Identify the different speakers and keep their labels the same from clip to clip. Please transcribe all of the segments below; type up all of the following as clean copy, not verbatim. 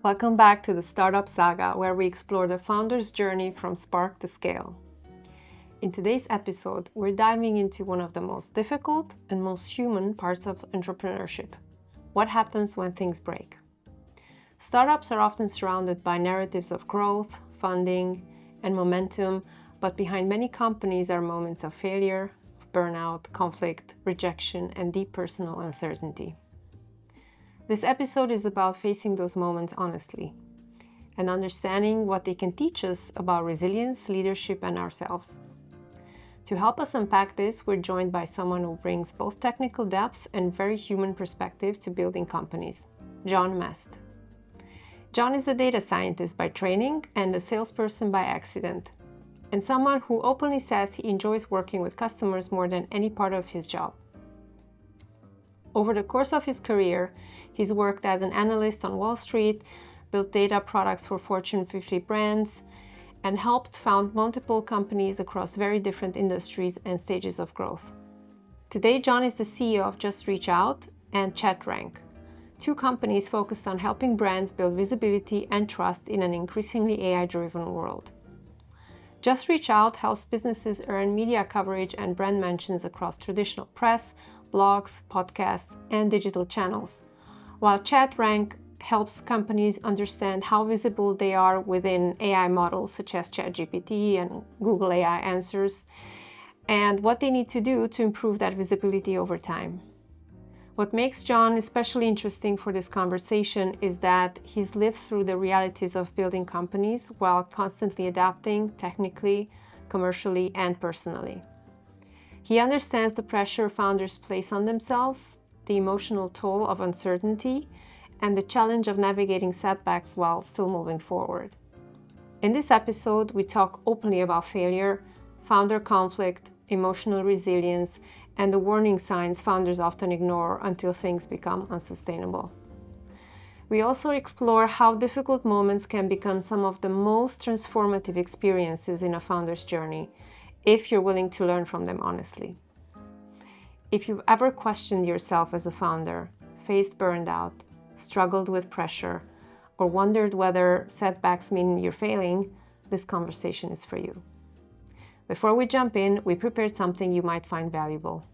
Speaker 1: Welcome back to the Startup Saga, where we explore the founder's journey from spark to scale. In today's episode, we're diving into one of the most difficult and most human parts of entrepreneurship. What happens when things break? Startups are often surrounded by narratives of growth, funding, and momentum, but behind many companies are moments of failure, burnout, conflict, rejection, and deep personal uncertainty. This episode is about facing those moments honestly and understanding what they can teach us about resilience, leadership, and ourselves. To help us unpack this, we're joined by someone who brings both technical depth and very human perspective to building companies, Jon Mest. Jon is a data scientist by training and a salesperson by accident, and someone who openly says he enjoys working with customers more than any part of his job. Over the course of his career, he's worked as an analyst on Wall Street, built data products for Fortune 50 brands, and helped found multiple companies across very different industries and stages of growth. Today, Jon is the CEO of Just Reach Out and ChatRank, two companies focused on helping brands build visibility and trust in an increasingly AI-driven world. Just Reach Out helps businesses earn media coverage and brand mentions across traditional press, blogs, podcasts, and digital channels, while ChatRank helps companies understand how visible they are within AI models such as ChatGPT and Google AI Answers, and what they need to do to improve that visibility over time. What makes Jon especially interesting for this conversation is that he's lived through the realities of building companies while constantly adapting technically, commercially, and personally. He understands the pressure founders place on themselves, the emotional toll of uncertainty, and the challenge of navigating setbacks while still moving forward. In this episode, we talk openly about failure, founder conflict, emotional resilience, and the warning signs founders often ignore until things become unsustainable. We also explore how difficult moments can become some of the most transformative experiences in a founder's journey, if you're willing to learn from them honestly. If you've ever questioned yourself as a founder, faced burnout, struggled with pressure, or wondered whether setbacks mean you're failing, this conversation is for you. Before we jump in, we prepared something you might find valuable.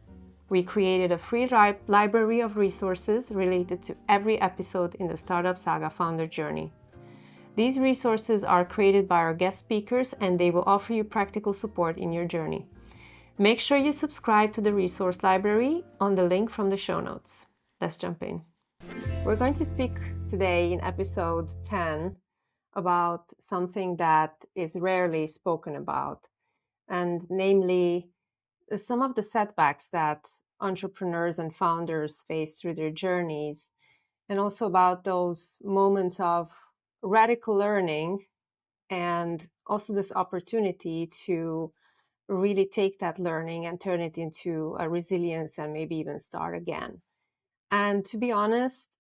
Speaker 1: We created a free library of resources related to every episode in the Startup Saga founder journey. These resources are created by our guest speakers, and they will offer you practical support in your journey. Make sure you subscribe to the resource library on the link from the show notes. Let's jump in. We're going to speak today in episode 10 about something that is rarely spoken about, and namely some of the setbacks that entrepreneurs and founders face through their journeys, and also about those moments of radical learning and also this opportunity to really take that learning and turn it into a resilience and maybe even start again. And to be honest,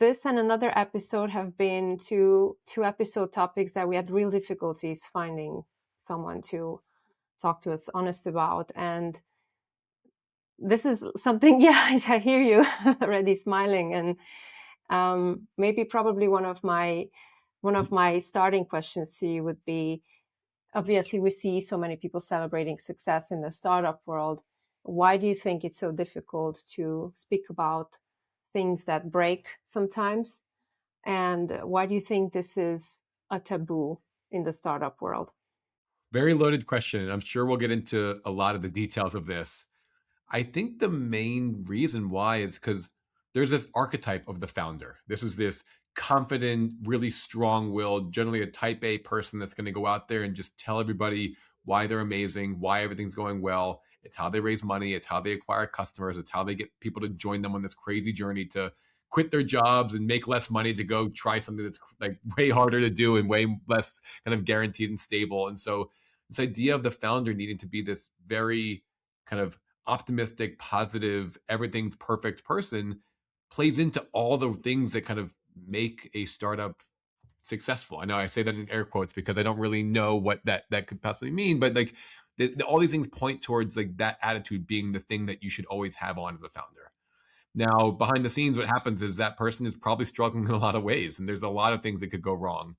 Speaker 1: this and another episode have been two episode topics that we had real difficulties finding someone to talk to us honest about. And this is something, yeah, I hear you already smiling. And maybe probably one of my starting questions to you would be, obviously we see so many people celebrating success in the startup world. Why do you think it's so difficult to speak about things that break sometimes? And why do you think this is a taboo in the startup world?
Speaker 2: Very loaded question. I'm sure we'll get into a lot of the details of this. I think the main reason why is because there's this archetype of the founder. This is this confident, really strong willed, generally a type A person that's going to go out there and just tell everybody why they're amazing, why everything's going well. It's how they raise money. It's how they acquire customers. It's how they get people to join them on this crazy journey to quit their jobs and make less money to go try something that's like way harder to do and way less kind of guaranteed and stable. And so this idea of the founder needing to be this very kind of optimistic, positive, everything's perfect person plays into all the things that kind of make a startup successful. I know I say that in air quotes because I don't really know what that could possibly mean, but like all these things point towards like that attitude being the thing that you should always have on as a founder. Now, behind the scenes, what happens is that person is probably struggling in a lot of ways, and there's a lot of things that could go wrong.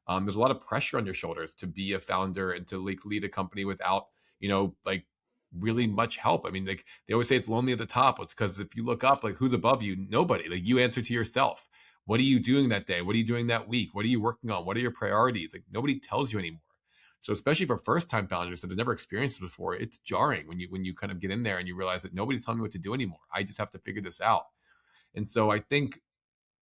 Speaker 2: There's a lot of pressure on your shoulders to be a founder and to like lead a company without, like really much help. I mean, like they always say it's lonely at the top. It's because if you look up, like who's above you? Nobody. Like you answer to yourself. What are you doing that day? What are you doing that week? What are you working on? What are your priorities? Like nobody tells you anymore. So especially for first time founders that have never experienced it before, it's jarring when you kind of get in there and you realize that nobody's telling me what to do anymore. I just have to figure this out. And so I think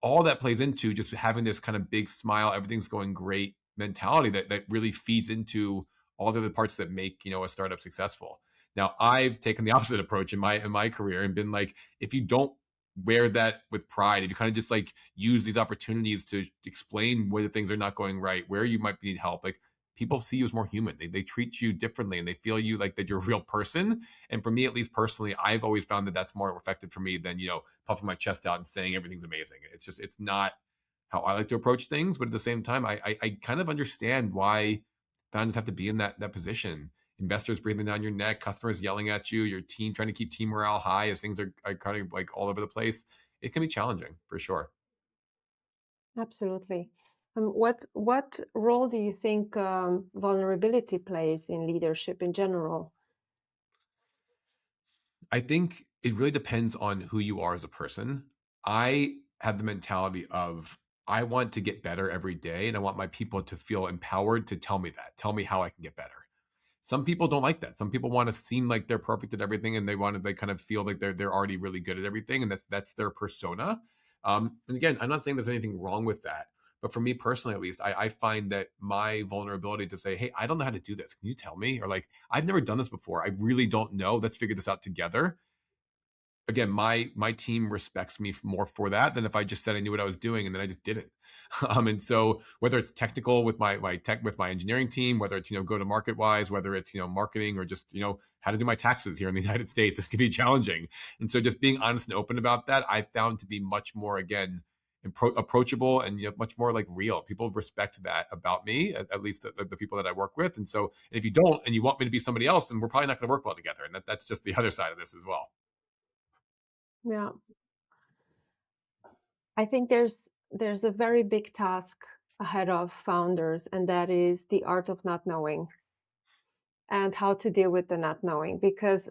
Speaker 2: all that plays into just having this kind of big smile, everything's going great mentality that really feeds into all the other parts that make, a startup successful. Now, I've taken the opposite approach in my career and been like, if you don't wear that with pride, if you kind of just like use these opportunities to explain whether things are not going right, where you might need help, like people see you as more human. They treat you differently and they feel you like that you're a real person. And for me, at least personally, I've always found that that's more effective for me than, puffing my chest out and saying everything's amazing. It's not how I like to approach things. But at the same time, I kind of understand why founders have to be in that position. Investors breathing down your neck, customers yelling at you, your team trying to keep team morale high as things are kind of like all over the place. It can be challenging for sure.
Speaker 1: Absolutely. What role do you think vulnerability plays in leadership in general?
Speaker 2: I think it really depends on who you are as a person. I have the mentality of I want to get better every day and I want my people to feel empowered to tell me that, tell me how I can get better. Some people don't like that. Some people want to seem like they're perfect at everything and they kind of feel like they're already really good at everything and that's their persona. And again, I'm not saying there's anything wrong with that. But for me personally, at least, I find that my vulnerability to say, hey, I don't know how to do this. Can you tell me? Or like, I've never done this before. I really don't know. Let's figure this out together. Again, my team respects me more for that than if I just said I knew what I was doing and then I just didn't. And so whether it's technical with my tech with my engineering team, whether it's go to market wise, whether it's marketing or just how to do my taxes here in the United States, this can be challenging. And so just being honest and open about that, I found to be much more again approachable and much more like real. People respect that about me, at least the people that I work with. And so and if you don't and you want me to be somebody else, then we're probably not going to work well together. And that's just the other side of this as well.
Speaker 1: Yeah, I think there's a very big task ahead of founders, and that is the art of not knowing and how to deal with the not knowing. Because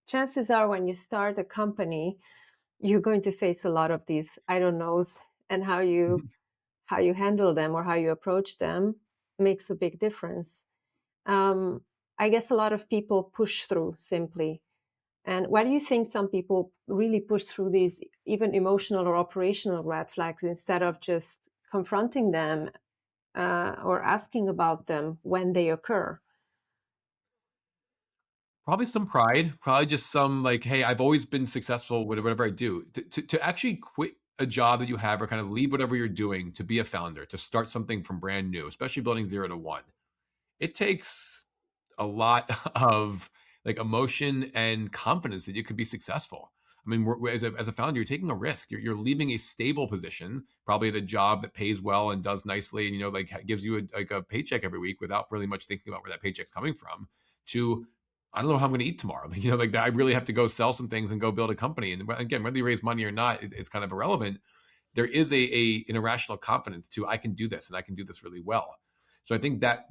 Speaker 1: chances are, when you start a company, you're going to face a lot of these I don't knows, and how you handle them or how you approach them makes a big difference. Um, I guess a lot of people push through simply. And why do you think some people really push through these even emotional or operational red flags instead of just confronting them or asking about them when they occur?
Speaker 2: Probably some pride, probably just some like, hey, I've always been successful with whatever I do. To actually quit a job that you have or kind of leave whatever you're doing to be a founder, to start something from brand new, especially building 0 to 1, it takes a lot of like emotion and confidence that you can be successful. I mean, as a founder, you're taking a risk. You're leaving a stable position, probably at a job that pays well and does nicely, and like gives you like a paycheck every week without really much thinking about where that paycheck's coming from. To I don't know how I'm going to eat tomorrow. Like I really have to go sell some things and go build a company. And again, whether you raise money or not, it's kind of irrelevant. There is an irrational confidence to I can do this and I can do this really well. So I think that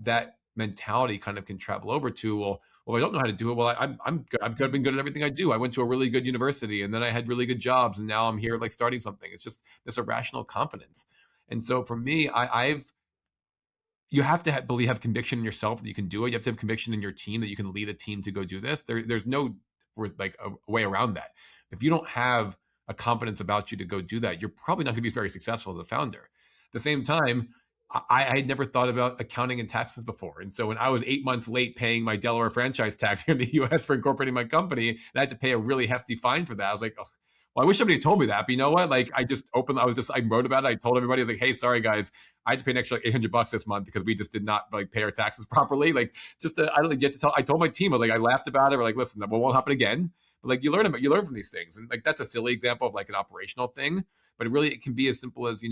Speaker 2: mentality kind of can travel over to well I don't know how to do it. Well, I'm good. I've been good at everything I do. I went to a really good university and then I had really good jobs and now I'm here like starting something. It's just this irrational confidence. And so for me, I've you have to have conviction in yourself that you can do it. You have to have conviction in your team that you can lead a team to go do this. There's no like a way around that. If you don't have a confidence about you to go do that, you're probably not going to be very successful as a founder. At the same time, I had never thought about accounting and taxes before. And so when I was 8 months late paying my Delaware franchise tax here in the US for incorporating my company, and I had to pay a really hefty fine for that, I was like, oh, well, I wish somebody had told me that. But you know what? Like, I wrote about it. I told everybody, I was like, hey, sorry, guys, I had to pay an extra like $800 this month because we just did not like pay our taxes properly. Like, I don't get to tell. I told my team, I was like, I laughed about it. We're like, listen, that won't happen again. But like, you learn from these things, and like that's a silly example of like an operational thing. But it can be as simple as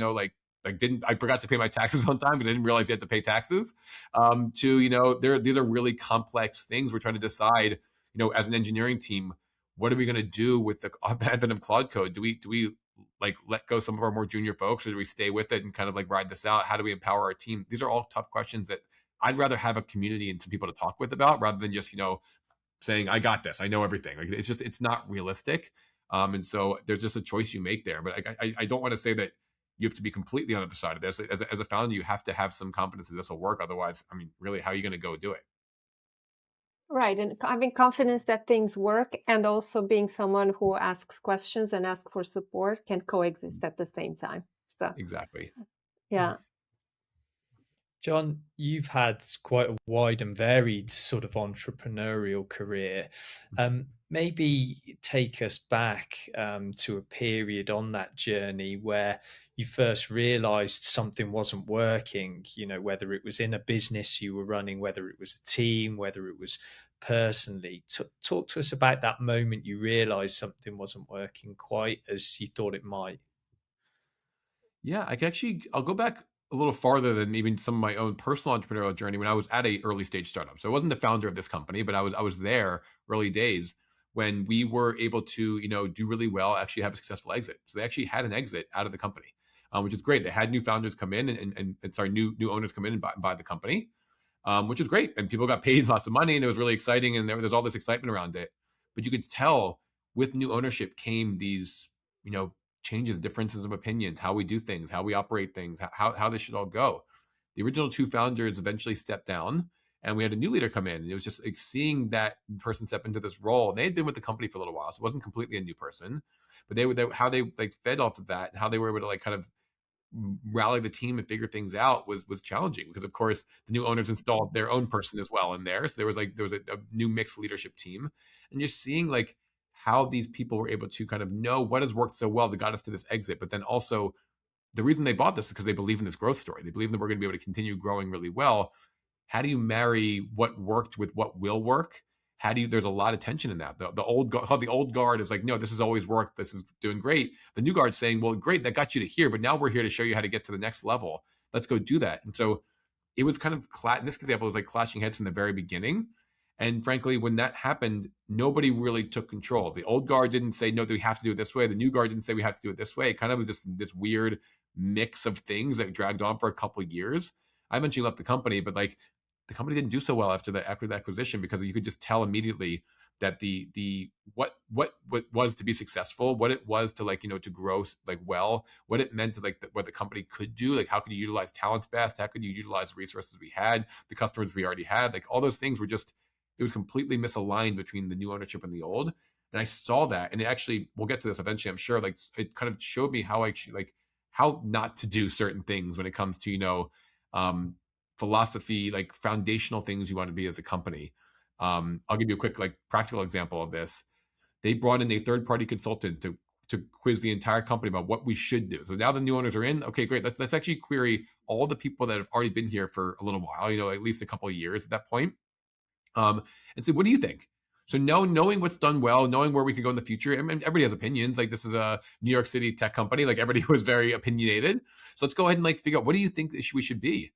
Speaker 2: didn't I forgot to pay my taxes on time, but I didn't realize you had to pay taxes. To these are really complex things we're trying to decide. As an engineering team, what are we going to do with the advent of Claude Code? Do we like let go some of our more junior folks, or do we stay with it and kind of like ride this out? How do we empower our team? These are all tough questions that I'd rather have a community and some people to talk with about, rather than just saying I got this, I know everything. Like it's not realistic. And so there's just a choice you make there. But I don't want to say that you have to be completely on the other side of this. As a founder, you have to have some confidence that this will work. Otherwise, I mean, really, how are you going to go do it?
Speaker 1: Right. And having confidence that things work and also being someone who asks questions and asks for support can coexist at the same time. So,
Speaker 2: Exactly.
Speaker 1: yeah.
Speaker 3: Jon, you've had quite a wide and varied sort of entrepreneurial career. Maybe take us back to a period on that journey where you first realized something wasn't working, whether it was in a business you were running, whether it was a team, whether it was personally. Talk to us about that moment you realized something wasn't working quite as you thought it might.
Speaker 2: Yeah, I'll go back a little farther than even some of my own personal entrepreneurial journey when I was at a early stage startup. So I wasn't the founder of this company, but I was there early days when we were able to, do really well, actually have a successful exit. So they actually had an exit out of the company, which is great. They had new founders come in and sorry, new owners come in and buy the company, which was great. And people got paid lots of money and it was really exciting. And there's all this excitement around it. But you could tell with new ownership came these, changes, differences of opinions, how we do things, how we operate things, how this should all go. The original two founders eventually stepped down and we had a new leader come in. And it was just like seeing that person step into this role. And they had been with the company for a little while. So it wasn't completely a new person, but how they like fed off of that and how they were able to like kind of rally the team and figure things out was challenging because of course the new owners installed their own person as well in there. So there was a new mixed leadership team, and just seeing like how these people were able to kind of know what has worked so well that got us to this exit, but then also the reason they bought this is because they believe in this growth story. They believe that we're going to be able to continue growing really well. How do you marry what worked with what will work? There's a lot of tension in that. The old guard is like, no, this has always worked. This is doing great. The new guard saying, well, great, that got you to here, but now we're here to show you how to get to the next level. Let's go do that. And so it was kind of, in this example, it was like clashing heads from the very beginning. And frankly, when that happened, nobody really took control. The old guard didn't say, no, we have to do it this way. The new guard didn't say we have to do it this way. It kind of was just this weird mix of things that dragged on for a couple of years. I eventually left the company, but like the company didn't do so well after the acquisition because you could just tell immediately that the what was to be successful, what it was to like to grow like well, what it meant to like what the company could do, like how could you utilize talents best, how could you utilize the resources we had, the customers we already had, like all those things were just, it was completely misaligned between the new ownership and the old. And I saw that, and it actually, we'll get to this eventually, I'm sure, like it kind of showed me how actually like how not to do certain things when it comes to philosophy, like foundational things you want to be as a company. I'll give you a quick like practical example of this. They brought in a third-party consultant to quiz the entire company about what we should do. So now the new owners are in. Okay, great. Let's actually query all the people that have already been here for a little while, at least a couple of years at that point, and say, what do you think? So now knowing what's done well, knowing where we could go in the future, I mean, everybody has opinions. Like this is a New York City tech company. Like everybody was very opinionated. So let's go ahead and like figure out what do you think we should be?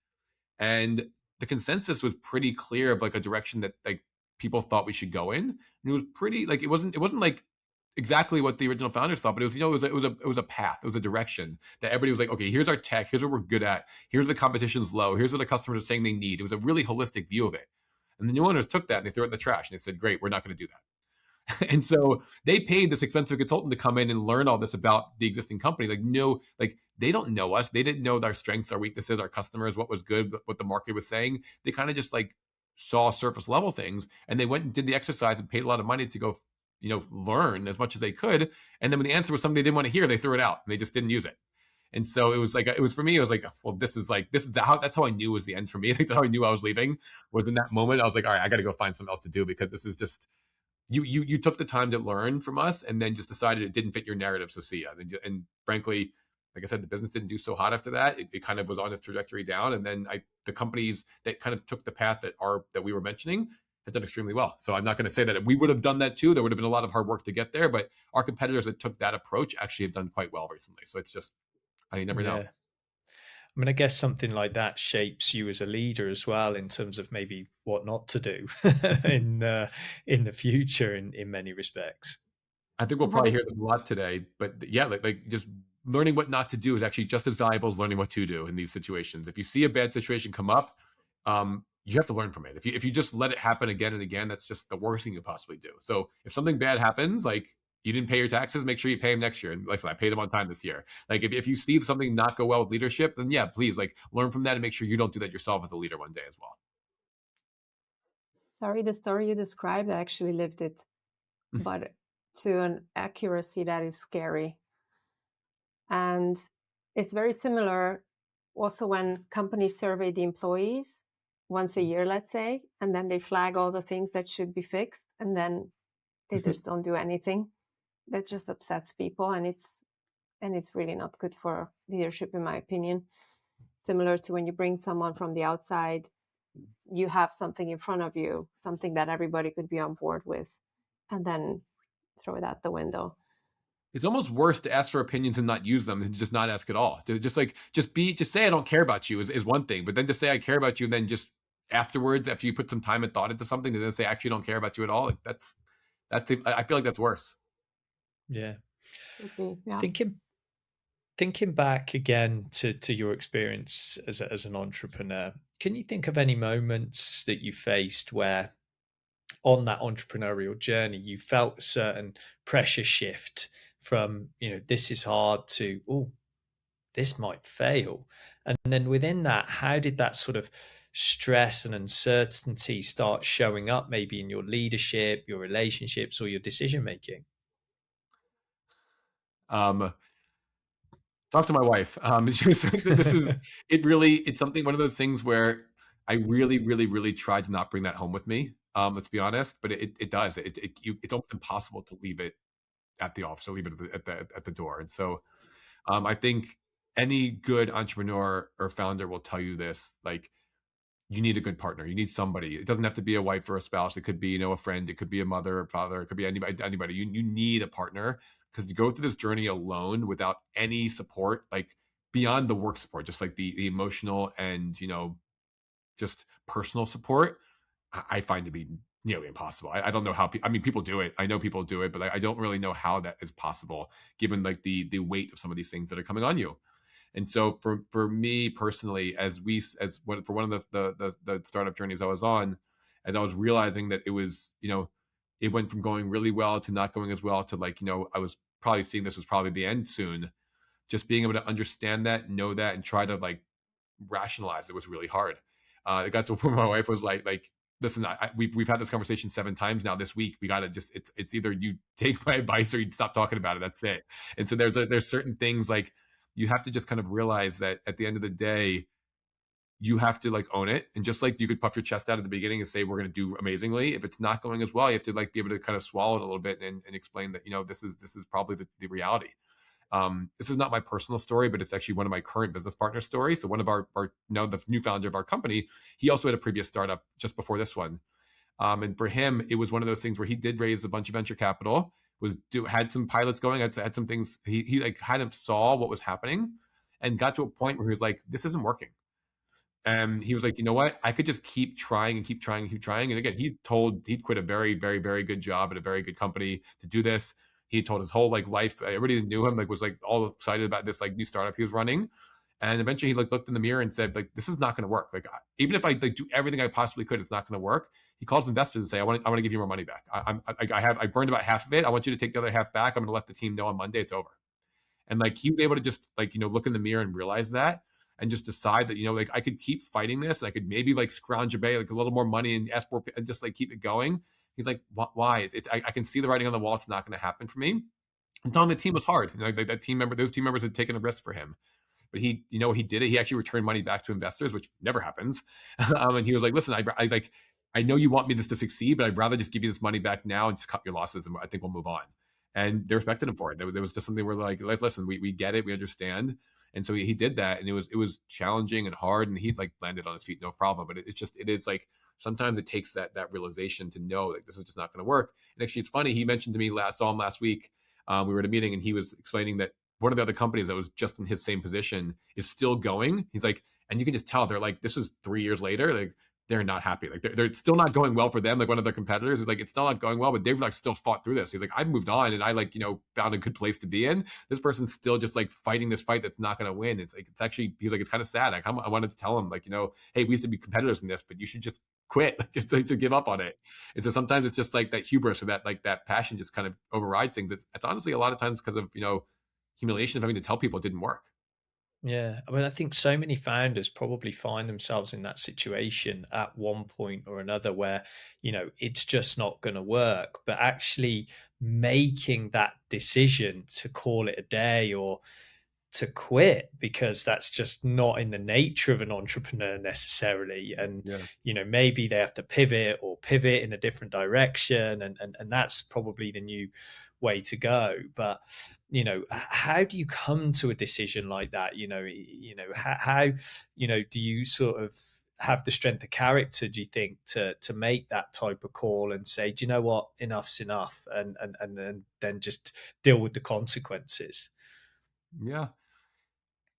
Speaker 2: And the consensus was pretty clear of like a direction that like people thought we should go in. And it was pretty like it wasn't like exactly what the original founders thought, but it was it was a path, it was a direction that everybody was like, okay, here's our tech, here's what we're good at, here's the competition's low, here's what the customers are saying they need. It was a really holistic view of it. And the new owners took that and they threw it in the trash and they said, great, we're not going to do that. And so they paid this expensive consultant to come in and learn all this about the existing company. Like, no, like they don't know us. They didn't know our strengths, our weaknesses, our customers, what was good, what the market was saying. They kind of just like saw surface level things, and they went and did the exercise and paid a lot of money to go, learn as much as they could. And then when the answer was something they didn't want to hear, they threw it out and they just didn't use it. And so it was for me, it was like, well, this is that's how I knew it was the end for me. Like that's how I knew I was leaving, was in that moment. I was like, all right, I got to go find something else to do because this is just, you took the time to learn from us and then just decided it didn't fit your narrative. So see ya. And frankly, like I said, the business didn't do so hot after that. It kind of was on its trajectory down. And then the companies that kind of took the path that we were mentioning has done extremely well. So I'm not going to say that we would have done that too. There would have been a lot of hard work to get there, but our competitors that took that approach actually have done quite well recently. So it's just, you never know.
Speaker 3: I mean, I guess something like that shapes you as a leader as well in terms of maybe what not to do in the future in many respects.
Speaker 2: I think we'll
Speaker 1: What
Speaker 2: probably hear
Speaker 1: is
Speaker 2: this a lot today, but yeah, like just learning what not to do is actually just as valuable as learning what to do in these situations. If you see a bad situation come up, you have to learn from it. If you just let it happen again and again, that's just the worst thing you could possibly do. So if something bad happens, like you didn't pay your taxes, make sure you pay them next year. And like I said, I paid them on time this year. Like if you see something not go well with leadership, then yeah, please like learn from that and make sure you don't do that yourself as a leader one day as well.
Speaker 1: Sorry, the story you described, I actually lived it, but to an accuracy that is scary. And it's very similar also when companies survey the employees once a year, let's say, and then they flag all the things that should be fixed, and then they just don't do anything. That just upsets people, and it's really not good for leadership, in my opinion. Similar to when you bring someone from the outside, you have something in front of you, something that everybody could be on board with, and then throw it out the window.
Speaker 2: It's almost worse to ask for opinions and not use them than just not ask at all. To just say I don't care about you is one thing, but then to say I care about you and then just afterwards, after you put some time and thought into something, and then say I actually don't care about you at all, like I feel like that's worse.
Speaker 3: Yeah.
Speaker 1: Yeah.
Speaker 3: Thinking back again to your experience as an entrepreneur, can you think of any moments that you faced where on that entrepreneurial journey you felt a certain pressure shift from, this is hard to, oh, this might fail? And then within that, how did that sort of stress and uncertainty start showing up maybe in your leadership, your relationships, or your decision making?
Speaker 2: Talk to my wife. It's something, one of those things where I really, really, really tried to not bring that home with me. Let's be honest, but it does. It's almost impossible to leave it at the office or leave it at the door. And so I think any good entrepreneur or founder will tell you this, like, you need a good partner. You need somebody. It doesn't have to be a wife or a spouse. It could be, a friend. It could be a mother or father. It could be anybody. You need a partner, because you go through this journey alone without any support, like beyond the work support, just like the emotional and, just personal support, I find to be nearly impossible. I don't know how, people do it. I know people do it, but I don't really know how that is possible given like the weight of some of these things that are coming on you. And so for me personally, for one of the startup journeys I was on, as I was realizing that it was, it went from going really well to not going as well to, like, I was probably seeing this was probably the end soon. Just being able to understand that, know that, and try to like rationalize it was really hard. It got to a point where my wife was like, listen, we've had this conversation 7 times now this week. We got to just, it's either you take my advice or you stop talking about it. That's it. And so there's certain things, like, you have to just kind of realize that at the end of the day, you have to like own it. And just like you could puff your chest out at the beginning and say, we're going to do amazingly, if it's not going as well, you have to like be able to kind of swallow it a little bit and explain that, this is probably the reality. This is not my personal story, but it's actually one of my current business partner stories. So one of our the new founder of our company, he also had a previous startup just before this one. And for him, it was one of those things where he did raise a bunch of venture capital, had some pilots going, had some things. He like kind of saw what was happening and got to a point where he was like, this isn't working. And he was like, you know what? I could just keep trying and keep trying and keep trying. And again, he'd quit a very, very, very good job at a very good company to do this. He told his whole like life. Everybody that knew him like was like all excited about this like new startup he was running. And eventually he like looked in the mirror and said, like, this is not going to work. Like, even if I like do everything I possibly could, it's not going to work. He calls investors and say, I want to give you more money back. I burned about half of it. I want you to take the other half back. I'm going to let the team know on Monday it's over. And like, he was able to just like, look in the mirror and realize that, and just decide that, like, I could keep fighting this. And I could maybe like scrounge away like a little more money and ask for, and just like keep it going. He's like, why? I can see the writing on the wall. It's not going to happen for me. And telling the team was hard. Like those team members had taken a risk for him. But he did it. He actually returned money back to investors, which never happens. And he was like, listen, I know you want me to succeed, but I'd rather just give you this money back now and just cut your losses, and I think we'll move on. And they respected him for it. There was just something where like, listen, we get it, we understand. And so he did that, and it was challenging and hard, and he like landed on his feet, no problem. But it is like, sometimes it takes that realization to know like this is just not going to work. And actually, it's funny. He mentioned to me saw him last week. We were at a meeting, and he was explaining that one of the other companies that was just in his same position is still going. He's like, and you can just tell they're like, this is 3 years later. Like, they're not happy. Like they're still not going well for them. Like one of their competitors is like, it's still not going well, but they've like still fought through this. He's like, I've moved on and I like, found a good place to be in. This person's still just like fighting this fight that's not going to win. It's like, it's actually, he's like, it's kind of sad. Like I wanted to tell him like, hey, we used to be competitors in this, but you should just quit, just to give up on it. And so sometimes it's just like that hubris or that like that passion just kind of overrides things. It's honestly a lot of times because of, humiliation of having to tell people it didn't work.
Speaker 3: Yeah, I mean, I think so many founders probably find themselves in that situation at one point or another where, it's just not going to work, but actually making that decision to call it a day or to quit because that's just not in the nature of an entrepreneur necessarily. And
Speaker 2: Yeah.
Speaker 3: maybe they have to pivot in a different direction, and that's probably the new way to go. But how do you come to a decision like that? How do you sort of have the strength of character, do you think, to make that type of call and say, do you know what, enough's enough, and then just deal with the consequences?
Speaker 2: Yeah.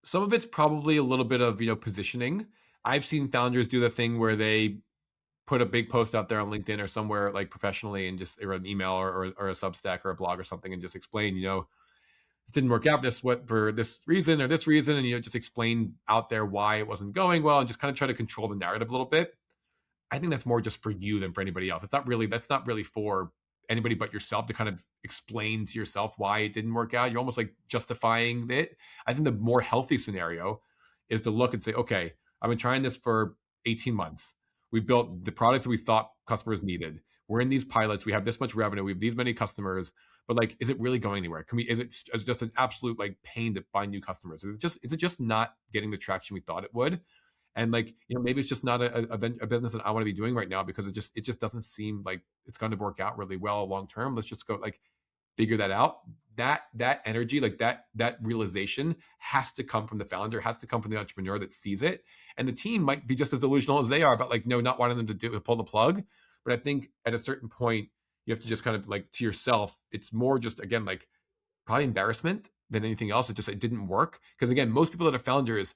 Speaker 2: Some of it's probably a little bit of, positioning. I've seen founders do the thing where they put a big post out there on LinkedIn or somewhere like professionally and just, or an email or a Substack or a blog or something, and just explain, this didn't work out for this reason or this reason. And, just explain out there why it wasn't going well and just kind of try to control the narrative a little bit. I think that's more just for you than for anybody else. That's not really for anybody but yourself to kind of explain to yourself why it didn't work out. You're almost like justifying it. I think the more healthy scenario is to look and say, okay, I've been trying this for 18 months. We built the products that we thought customers needed. We're in these pilots. We have this much revenue. We have these many customers, but like, is it really going anywhere? Is it just an absolute like pain to find new customers? Is it just not getting the traction we thought it would? And like, maybe it's just not a business that I want to be doing right now because it just doesn't seem like it's going to work out really well long term. Let's just go like figure that out. That energy, like that realization has to come from the founder, has to come from the entrepreneur that sees it. And the team might be just as delusional as they are about like, no, not wanting them to pull the plug. But I think at a certain point, you have to just kind of like, to yourself, it's more just, again, like probably embarrassment than anything else. It didn't work. Because again, most people that are founders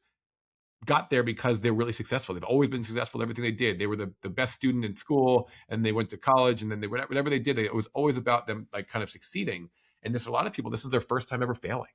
Speaker 2: got there because they're really successful. They've always been successful in everything they did. They were the best student in school, and they went to college, and then they whatever they did, it was always about them like kind of succeeding. And there's a lot of people, this is their first time ever failing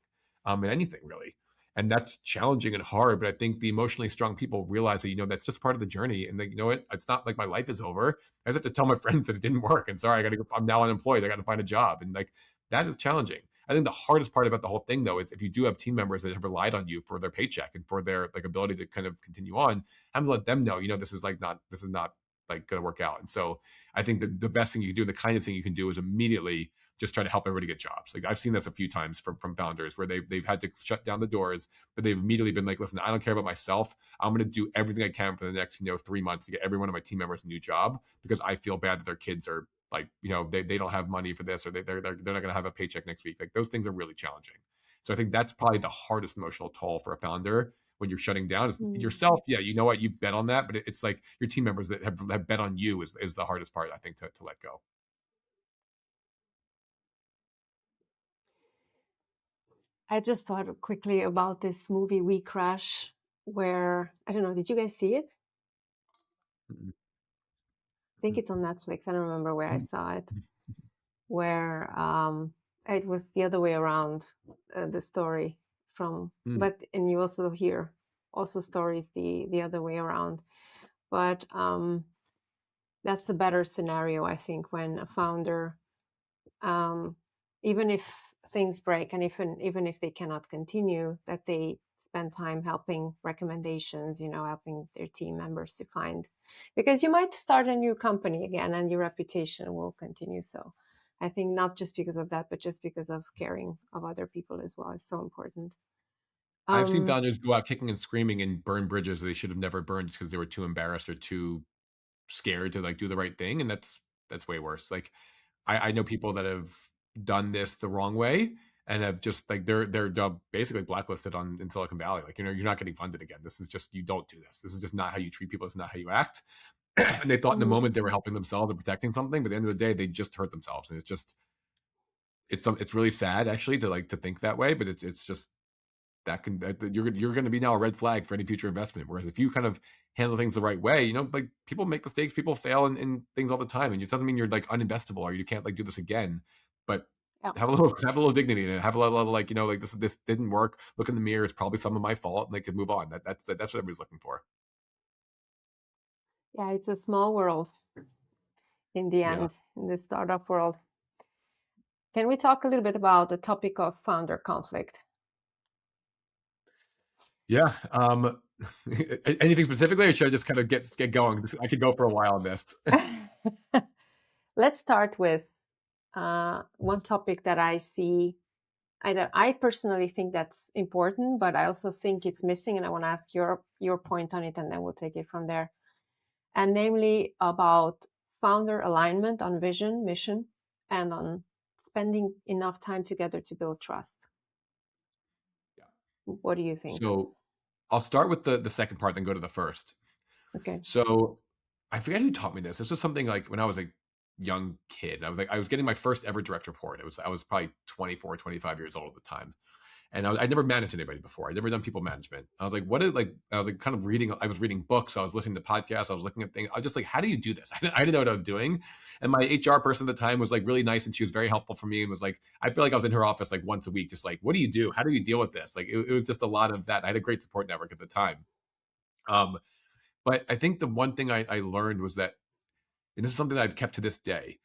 Speaker 2: in anything really. And that's challenging and hard. But I think the emotionally strong people realize that, that's just part of the journey. And you know what? It's not like my life is over. I just have to tell my friends that it didn't work. And sorry, I'm now unemployed. I got to find a job. And like, that is challenging. I think the hardest part about the whole thing, though, is if you do have team members that have relied on you for their paycheck and for their like ability to kind of continue on, have to let them know, this is not like going to work out. And so I think the best thing you can do, the kindest thing you can do, is immediately just try to help everybody get jobs. Like I've seen this a few times from founders where they've had to shut down the doors, but they've immediately been like, listen, I don't care about myself. I'm going to do everything I can for the next 3 months to get every one of my team members a new job because I feel bad that their kids are like, they don't have money for this, or they're not going to have a paycheck next week. Like those things are really challenging. So I think that's probably the hardest emotional toll for a founder when you're shutting down is yourself. Yeah, you know what, you bet on that, but it's like your team members that have bet on you is the hardest part, I think, to let go.
Speaker 1: I just thought quickly about this movie We Crash, where, I don't know, did you guys see it?
Speaker 2: Mm-mm.
Speaker 1: I think it's on Netflix. I don't remember where I saw it. Where it was the other way around, the story from, and you also hear also stories the other way around. But that's the better scenario, I think, when a founder, even if things break and even if they cannot continue, that they spend time helping recommendations, helping their team members to find, because you might start a new company again and your reputation will continue. So I think not just because of that, but just because of caring of other people as well is so important.
Speaker 2: I've seen founders go out kicking and screaming and burn bridges they should have never burned just because they were too embarrassed or too scared to like do the right thing. And that's way worse. Like I know people that have done this the wrong way and have just like they're basically blacklisted in Silicon Valley. Like, you're not getting funded again. This is just, you don't do this. This is just not how you treat people. It's not how you act. And they thought in the moment they were helping themselves or protecting something, but at the end of the day, they just hurt themselves. And it's really sad actually to think that way, but it's just you're going to be now a red flag for any future investment. Whereas if you kind of handle things the right way, like people make mistakes, people fail in things all the time, and it doesn't mean you're like uninvestable or you can't like do this again. But
Speaker 1: Yeah.
Speaker 2: have a little dignity in it. Have a little like like this didn't work. Look in the mirror. It's probably some of my fault, and they can move on. That's what everybody's looking for.
Speaker 1: Yeah, it's a small world in the
Speaker 2: Yeah.
Speaker 1: end, in the startup world. Can we talk a little bit about the topic of founder conflict?
Speaker 2: Yeah. Anything specifically, or should I just kind of get going? I could go for a while on this.
Speaker 1: Let's start with one topic that I see, that I personally think that's important, but I also think it's missing, and I want to ask your point on it, and then we'll take it from there. And namely about founder alignment on vision, mission, and on spending enough time together to build trust.
Speaker 2: Yeah.
Speaker 1: What do you think?
Speaker 2: So I'll start with the second part, then go to the first.
Speaker 1: Okay.
Speaker 2: So I forget who taught me this. This was something like when I was a young kid. I was getting my first ever direct report. I was probably 24, 25 years old at the time. And I'd never managed anybody before. I'd never done people management. I was like, I was like kind of reading, I was reading books. I was listening to podcasts. I was looking at things. I was just like, how do you do this? I didn't know what I was doing. And my HR person at the time was like really nice. And she was very helpful for me and was like, I feel like I was in her office like once a week, just like, what do you do? How do you deal with this? Like, it was just a lot of that. I had a great support network at the time. But I think the one thing I learned was that, and this is something that I've kept to this day,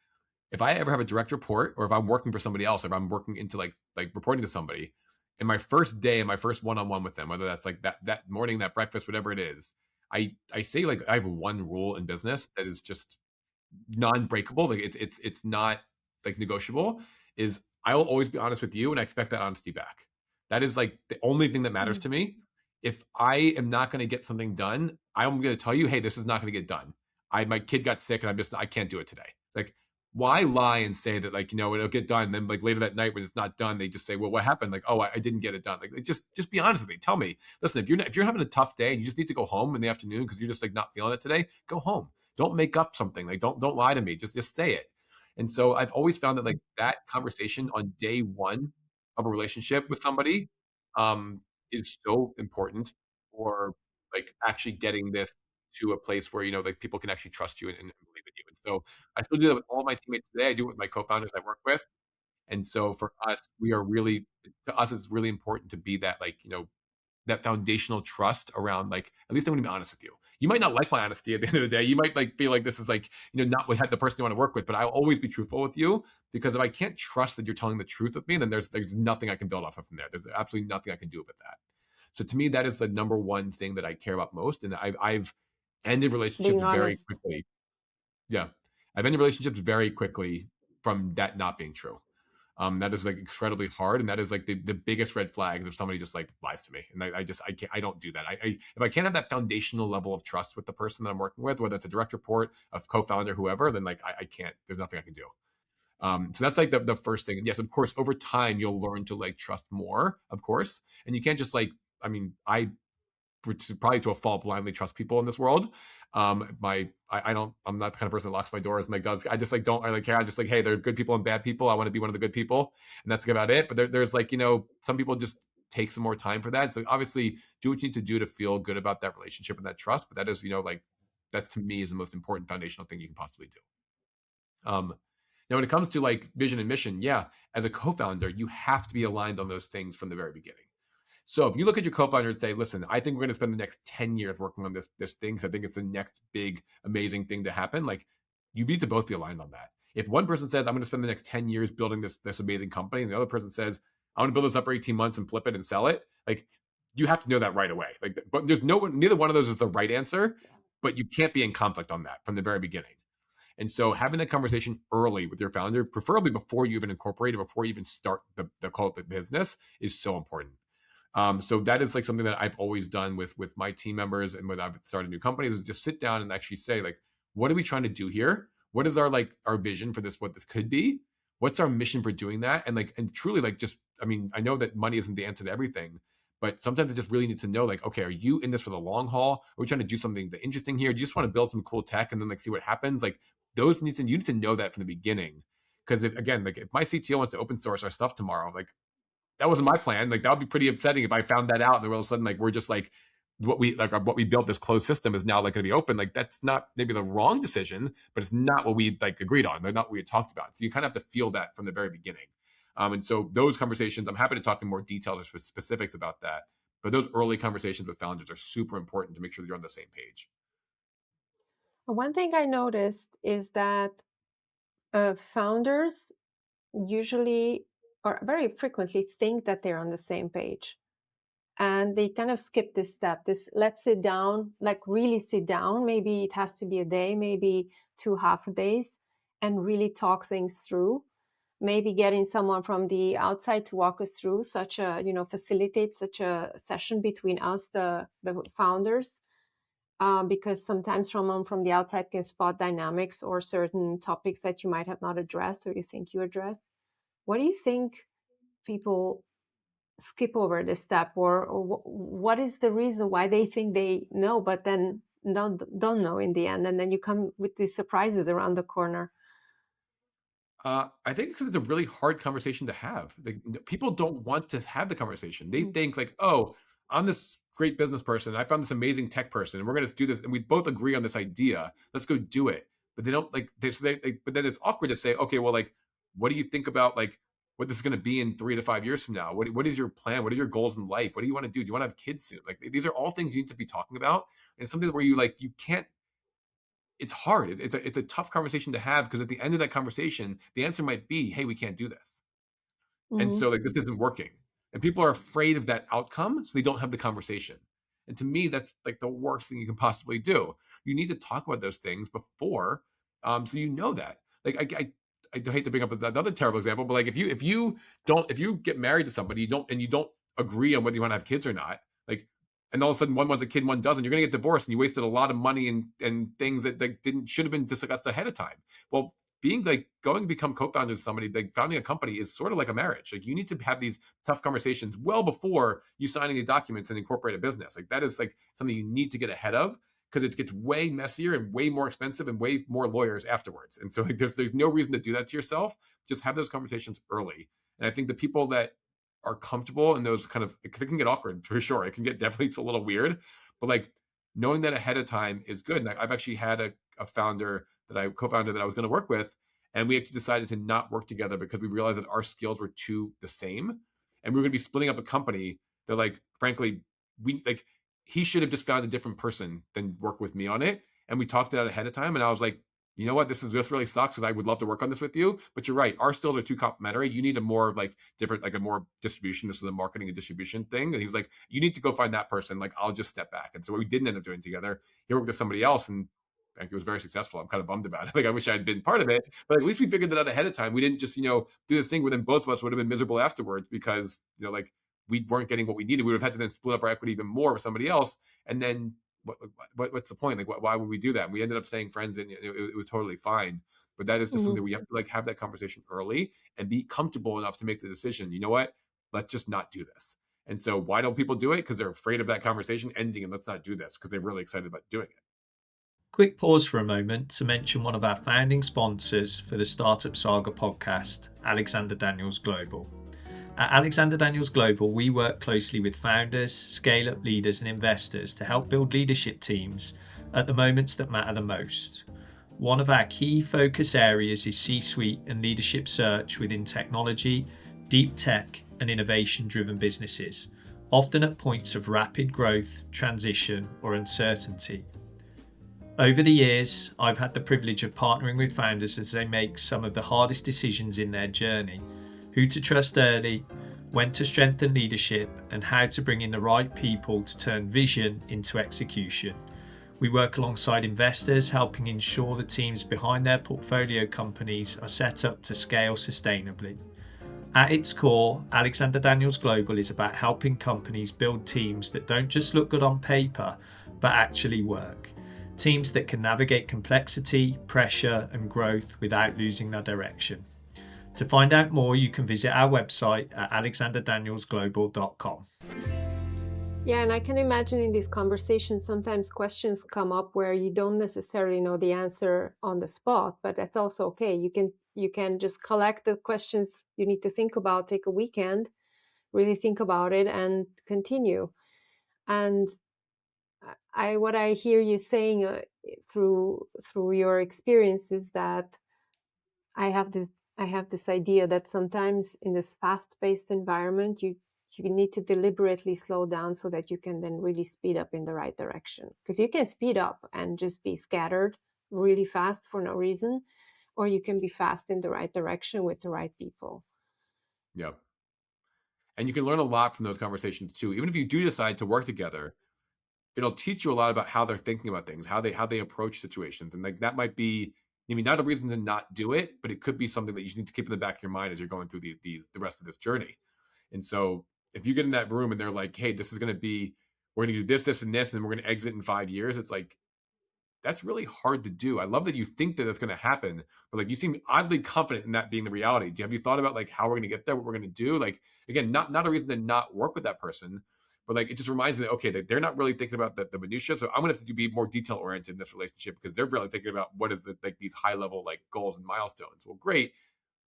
Speaker 2: if I ever have a direct report, or if I'm working for somebody else, if I'm working into like reporting to somebody, in my first day and my first one-on-one with them, whether that's like that morning, that breakfast, whatever it is, I say like I have one rule in business that is just non-breakable. Like it's not like negotiable. Is I will always be honest with you, and I expect that honesty back. That is like the only thing that matters to me. If I am not going to get something done, I'm going to tell you, hey, this is not going to get done. My kid got sick, and I can't do it today. Like, why lie and say that like it'll get done? Then like later that night when it's not done, they just say, well, what happened? Like, oh, I didn't get it done. Like just be honest with me. Tell me. Listen, if you're having a tough day and you just need to go home in the afternoon because you're just like not feeling it today, go home. Don't make up something. Like don't lie to me. Just say it. And so I've always found that like that conversation on day one of a relationship with somebody is so important for like actually getting this to a place where like people can actually trust you and believe in you. And so I still do that with all my teammates today. I do it with my co-founders I work with. And so for us, it's really important to be that like, that foundational trust around like, at least I'm going to be honest with you. You might not like my honesty at the end of the day. You might like feel like this is like, not with the person you want to work with, but I'll always be truthful with you, because if I can't trust that you're telling the truth with me, then there's nothing I can build off of from there. There's absolutely nothing I can do with that. So to me, that is the number one thing that I care about most. And I've ended relationships very quickly. Yeah. I've ended relationships very quickly from that not being true. That is like incredibly hard, and that is like the biggest red flag if somebody just like lies to me. And I don't do that. If I can't have that foundational level of trust with the person that I'm working with, whether it's a direct report, a co-founder, whoever, then like I can't. There's nothing I can do. So that's like the first thing. And yes, of course, over time you'll learn to like trust more, of course, and you can't just like. I mean, probably to a fault blindly trust people in this world. I'm not the kind of person that locks my doors and like does. I just like don't. I like care. I just like, hey, there are good people and bad people. I want to be one of the good people, and that's about it. But there's like some people just take some more time for that. So obviously, do what you need to do to feel good about that relationship and that trust. But that is like that to me is the most important foundational thing you can possibly do. Now, when it comes to like vision and mission, yeah, as a co-founder, you have to be aligned on those things from the very beginning. So if you look at your co-founder and say, listen, I think we're going to spend the next 10 years working on this thing, because I think it's the next big, amazing thing to happen, like you need to both be aligned on that. If one person says, I'm going to spend the next 10 years building this amazing company, and the other person says, I want to build this up for 18 months and flip it and sell it, like you have to know that right away. Like, but neither one of those is the right answer, but you can't be in conflict on that from the very beginning. And so having that conversation early with your founder, preferably before you even incorporate it, before you even start the business, is so important. So that is like something that I've always done with my team members, and when I've started new companies, is just sit down and actually say like, what are we trying to do here? What is our vision for this? What this could be? What's our mission for doing that? And truly like just, I mean, I know that money isn't the answer to everything, but sometimes it just really needs to know like, okay, are you in this for the long haul? Are we trying to do something interesting here? Do you just want to build some cool tech and then like see what happens? Like you need to know that from the beginning. Because if my CTO wants to open source our stuff tomorrow, like that wasn't my plan. Like that would be pretty upsetting if I found that out and then all of a sudden like we're just like what we built, this closed system, is now like going to be open. Like that's not maybe the wrong decision, but it's not what we like agreed on. They're not what we had talked about. So you kind of have to feel that from the very beginning. And so those conversations, I'm happy to talk in more details or specifics about that. But those early conversations with founders are super important to make sure that you're on the same page.
Speaker 1: One thing I noticed is that founders usually or very frequently think that they're on the same page. And they kind of skip this step, this let's sit down, like really sit down. Maybe it has to be a day, maybe 2 half days, and really talk things through. Maybe getting someone from the outside to walk us through such a, facilitate such a session between us, the founders, because sometimes someone from the outside can spot dynamics or certain topics that you might have not addressed or you think you addressed. What do you think people skip over this step, or what is the reason why they think they know but then don't know in the end, and then you come with these surprises around the corner?
Speaker 2: I think because it's a really hard conversation to have. Like, people don't want to have the conversation. They think like, oh, I'm this great business person. I found this amazing tech person, and we're going to do this, and we both agree on this idea. Let's go do it. But they don't like this. But then it's awkward to say, okay, well, like, what do you think about like what this is going to be in 3 to 5 years from now? What is your plan? What are your goals in life? What do you want to do? Do you want to have kids soon? Like, these are all things you need to be talking about, and it's something where you can't. It's hard. It's a tough conversation to have, because at the end of that conversation, the answer might be, "Hey, we can't do this," and
Speaker 1: Mm-hmm.
Speaker 2: so like this isn't working, and people are afraid of that outcome, so they don't have the conversation. And to me, that's like the worst thing you can possibly do. You need to talk about those things before, so you know that. Like I hate to bring up another terrible example, but like if you get married to somebody, you don't agree on whether you want to have kids or not, like, and all of a sudden one wants a kid, one doesn't, you're going to get divorced, and you wasted a lot of money and things that didn't should have been discussed ahead of time. Well, being like going to become co-founders with somebody, like founding a company, is sort of like a marriage. Like you need to have these tough conversations well before you sign any documents and incorporate a business. Like that is like something you need to get ahead of, because it gets way messier and way more expensive and way more lawyers afterwards. And so like there's no reason to do that to yourself. Just have those conversations early. And I think the people that are comfortable in those kind of, because it can get awkward for sure. It can get, definitely, it's a little weird, but like knowing that ahead of time is good. And I've actually had a founder that I co-founded that I was going to work with, and we actually decided to not work together because we realized that our skills were too the same, and we were going to be splitting up a company that, like, frankly, we like he should have just found a different person than work with me on it. And we talked it out ahead of time, and I was like, you know what, this really sucks, because I would love to work on this with you, but you're right, our skills are too complementary. You need a more like different, like a more distribution. This is a marketing and distribution thing. And he was like, you need to go find that person. Like, I'll just step back. And so what we didn't end up doing together, he worked with somebody else, and like, it was very successful. I'm kind of bummed about it. Like, I wish I had been part of it, but at least we figured that out ahead of time. We didn't just, do the thing where then both of us would have been miserable afterwards, because, like, we weren't getting what we needed. We would have had to then split up our equity even more with somebody else. And then what's the point? Like, why would we do that? And we ended up staying friends, and it was totally fine. But that is just something
Speaker 1: Mm-hmm.
Speaker 2: where you have to like have that conversation early and be comfortable enough to make the decision. You know what? Let's just not do this. And so why don't people do it? Because they're afraid of that conversation ending, and let's not do this, because they're really excited about doing it.
Speaker 3: Quick pause for a moment to mention one of our founding sponsors for the Startup Saga podcast, Alexander Daniels Global. At Alexander Daniels Global, we work closely with founders, scale-up leaders and investors to help build leadership teams at the moments that matter the most. One of our key focus areas is C-suite and leadership search within technology, deep tech and innovation-driven businesses, often at points of rapid growth, transition or uncertainty. Over the years, I've had the privilege of partnering with founders as they make some of the hardest decisions in their journey: who to trust early, when to strengthen leadership, and how to bring in the right people to turn vision into execution. We work alongside investors, helping ensure the teams behind their portfolio companies are set up to scale sustainably. At its core, Alexander Daniels Global is about helping companies build teams that don't just look good on paper, but actually work. Teams that can navigate complexity, pressure, and growth without losing their direction. To find out more, you can visit our website at alexanderdanielsglobal.com.
Speaker 1: Yeah, and I can imagine in these conversations, sometimes questions come up where you don't necessarily know the answer on the spot, but that's also okay. You can just collect the questions you need to think about, take a weekend, really think about it and continue. And what I hear you saying through your experience is that I have this idea that sometimes in this fast-paced environment, you need to deliberately slow down so that you can then really speed up in the right direction. Because you can speed up and just be scattered really fast for no reason, or you can be fast in the right direction with the right people.
Speaker 2: Yep. And you can learn a lot from those conversations too. Even if you do decide to work together, it'll teach you a lot about how they're thinking about things, how they approach situations. And like that might be, I mean, not a reason to not do it, but it could be something that you need to keep in the back of your mind as you're going through the rest of this journey. And so if you get in that room and they're like, hey, this is going to be, we're going to do this, this, and this, and then we're going to exit in 5 years, it's like, that's really hard to do. I love that you think that that's going to happen, but like you seem oddly confident in that being the reality. Have you thought about like how we're going to get there, what we're going to do? Like again, not a reason to not work with that person, but like it just reminds me that okay, they're not really thinking about the minutia. So I'm going to have to be more detail oriented in this relationship because they're really thinking about what is the like these high level like goals and milestones. Well, great,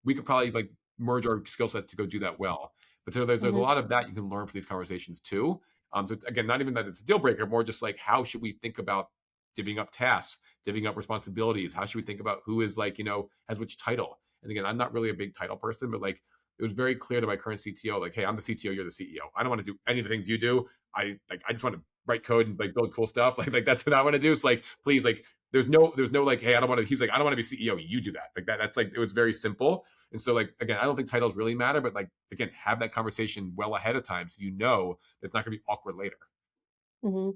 Speaker 2: we could probably like merge our skill set to go do that well. But there's a lot of that you can learn from these conversations too. So it's, again, not even that it's a deal breaker, more just like how should we think about divvying up tasks, divvying up responsibilities? How should we think about who is like, has which title? And again, I'm not really a big title person, but like it was very clear to my current CTO, like, hey, I'm the CTO, you're the CEO. I don't want to do any of the things you do. I just want to write code and like build cool stuff. Like that's what I want to do. It's like, please, like there's no like, hey, I don't want to, he's like, I don't want to be CEO. You do that. Like that's like, it was very simple. And so like, again, I don't think titles really matter, but like, again, have that conversation well ahead of time. So, it's not going to be awkward later.
Speaker 1: Mm-hmm.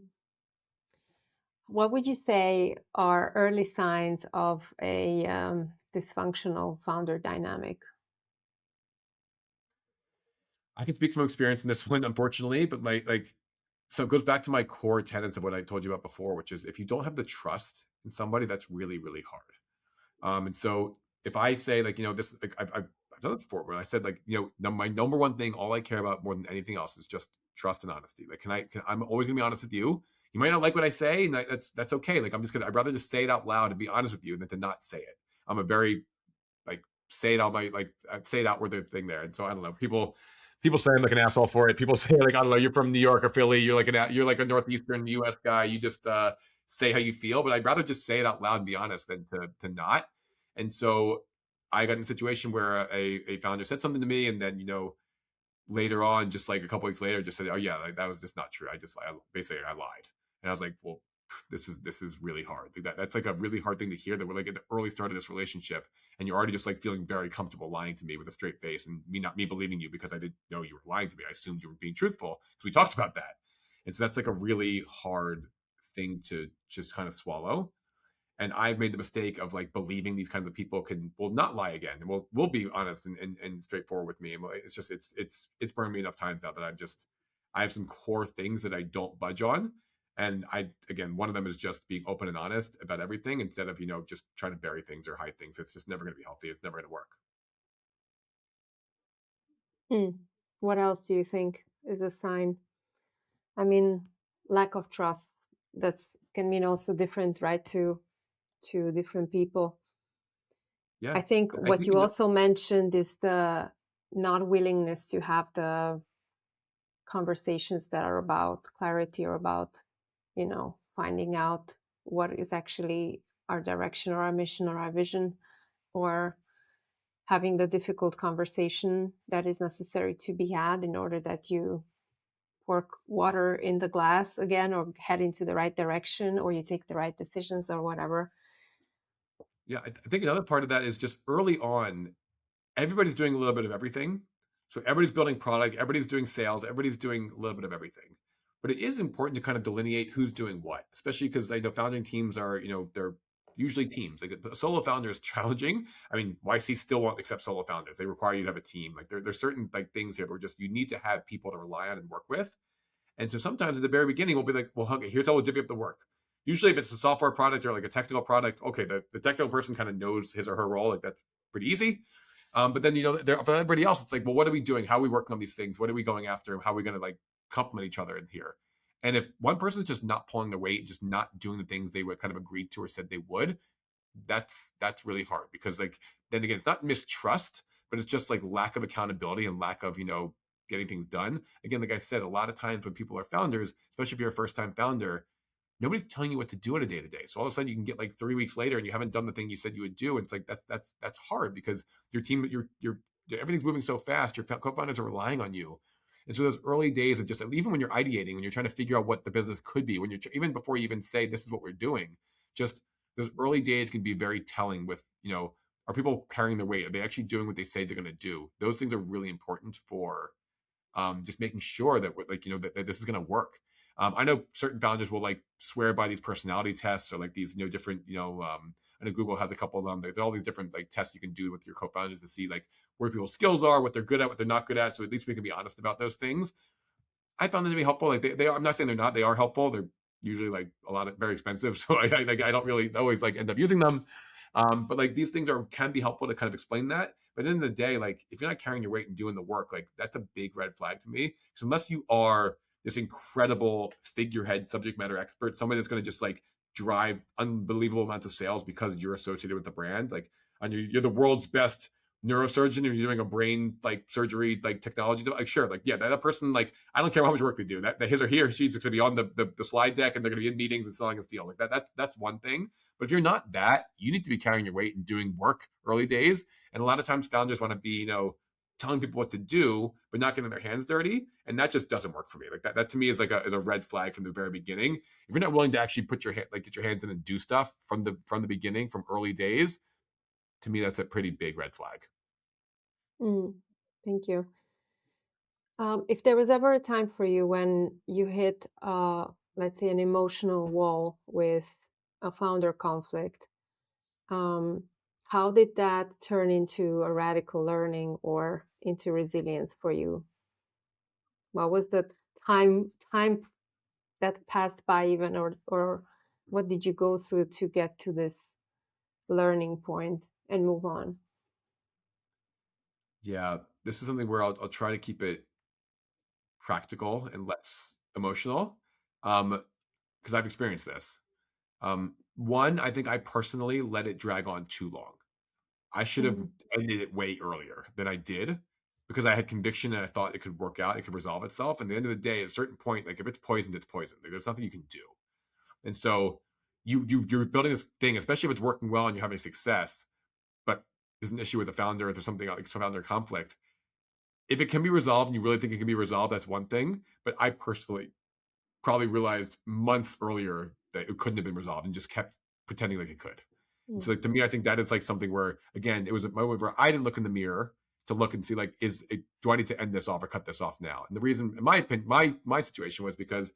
Speaker 1: What would you say are early signs of a dysfunctional founder dynamic?
Speaker 2: I can speak from experience in this one, unfortunately, but so it goes back to my core tenets of what I told you about before, which is if you don't have the trust in somebody, that's really, really hard. And so if I say like, this, like I've done it before where I said like, my number one thing, all I care about more than anything else is just trust and honesty. Like, I'm always gonna be honest with you. You might not like what I say, and that's okay. Like, I'd rather just say it out loud and be honest with you than to not say it. I'm a very like say it out my like say it outward thing there. And so I don't know. People say I'm like an asshole for it. People say like I don't know. You're from New York or Philly. You're like a northeastern U.S. guy. You just say how you feel. But I'd rather just say it out loud and be honest than to not. And so I got in a situation where a founder said something to me, and then later on, just like a couple weeks later, just said, "Oh yeah, like that was just not true. Basically I lied." And I was like, "Well, this is really hard. Like that's like a really hard thing to hear. That we're like at the early start of this relationship, and you're already just like feeling very comfortable lying to me with a straight face, and me believing you because I didn't know you were lying to me. I assumed you were being truthful because we talked about that. And so that's like a really hard thing to just kind of swallow. And I've made the mistake of like believing these kinds of people will not lie again and will be honest and straightforward with me. And it's just it's burned me enough times now that I have some core things that I don't budge on. And again, one of them is just being open and honest about everything instead of just trying to bury things or hide things. It's just never going to be healthy. It's never going to work.
Speaker 1: What else do you think is a sign? I mean, lack of trust, that's can mean also different, right, to different people.
Speaker 2: Yeah.
Speaker 1: I think
Speaker 2: I
Speaker 1: what
Speaker 2: think
Speaker 1: you also mentioned is the not willingness to have the conversations that are about clarity or about, finding out what is actually our direction or our mission or our vision, or having the difficult conversation that is necessary to be had in order that you pour water in the glass again or head into the right direction or you take the right decisions or whatever.
Speaker 2: Yeah, I think another part of that is just early on, everybody's doing a little bit of everything. So everybody's building product, everybody's doing sales, everybody's doing a little bit of everything. But it is important to kind of delineate who's doing what, especially because I know founding teams are, they're usually teams. Like a solo founder is challenging. I mean, YC still won't accept solo founders. They require you to have a team. Like there's certain like things here where just you need to have people to rely on and work with. And so sometimes at the very beginning, we'll be like, well, okay, here's how we'll divvy up the work. Usually if it's a software product or like a technical product, okay, the technical person kind of knows his or her role. Like that's pretty easy. But then, for everybody else, it's like, well, what are we doing? How are we working on these things? What are we going after? How are we going to like complement each other in here? And if one person's just not pulling their weight, just not doing the things they would kind of agreed to or said they would, that's really hard because like, then again, it's not mistrust, but it's just like lack of accountability and lack of, getting things done. Again, like I said, a lot of times when people are founders, especially if you're a first-time founder, nobody's telling you what to do on a day to day. So all of a sudden you can get like 3 weeks later and you haven't done the thing you said you would do. And it's like that's hard because your team, your everything's moving so fast. Your co-founders are relying on you. And so those early days of just even when you're ideating, when you're trying to figure out what the business could be, when you're even before you even say this is what we're doing, just those early days can be very telling with, are people carrying their weight? Are they actually doing what they say they're going to do? Those things are really important for just making sure that that this is going to work. I know certain founders will like swear by these personality tests or like these different I know Google has a couple of them. There's all these different like tests you can do with your co-founders to see like where people's skills are, what they're good at, what they're not good at. So at least we can be honest about those things. I found them to be helpful. Like they are. I'm not saying they're not. They are helpful. They're usually like a lot of very expensive, so I don't really always like end up using them. But like these things can be helpful to kind of explain that. But at the end of the day, like if you're not carrying your weight and doing the work, like that's a big red flag to me. So unless you are this incredible figurehead subject matter expert, somebody that's going to just like drive unbelievable amounts of sales because you're associated with the brand, like and you're the world's best neurosurgeon and you're doing a brain like surgery like technology, like sure, like yeah, that person, like I don't care how much work they do, that his or he or she's going to be on the slide deck and they're going to be in meetings and selling a deal like that's one thing. But if you're not that, you need to be carrying your weight and doing work early days. And a lot of times founders want to be telling people what to do but not getting their hands dirty, and that just doesn't work for me. Like that to me is like is a red flag from the very beginning. If you're not willing to actually put your hand, like get your hands in and do stuff from the beginning, from early days, to me that's a pretty big red flag.
Speaker 1: Thank you. If there was ever a time for you when you hit, let's say, an emotional wall with a founder conflict, how did that turn into a radical learning or into resilience for you? What was the time that passed by even, or what did you go through to get to this learning point and move on?
Speaker 2: Yeah, this is something where I'll try to keep it practical and less emotional, because I've experienced this. One, I think I personally let it drag on too long. I should have ended it way earlier than I did because I had conviction and I thought it could work out, it could resolve itself. And at the end of the day, at a certain point, like if it's poisoned, it's poisoned. Like, there's nothing you can do. And so you're building this thing, especially if it's working well and you're having success, but there's an issue with the founder, if there's something like some founder conflict. If it can be resolved and you really think it can be resolved, that's one thing. But I personally probably realized months earlier that it couldn't have been resolved and just kept pretending like it could. So like to me, I think that is like something where, again, it was a moment where I didn't look in the mirror to look and see like, do I need to end this off or cut this off now? And the reason, in my opinion, my situation was because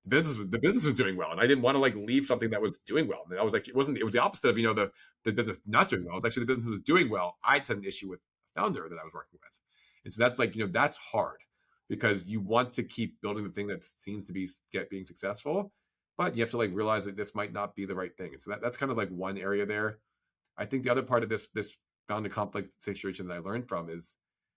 Speaker 2: the business was doing well, and I didn't want to like leave something that was doing well. And I was like, it was the opposite of the business not doing well. It was actually the business was doing well. I had an issue with the founder that I was working with, and so that's like that's hard because you want to keep building the thing that seems to be being successful, but you have to like realize that this might not be the right thing. And so that's kind of like one area there. I think the other part of this founder conflict situation that I learned from is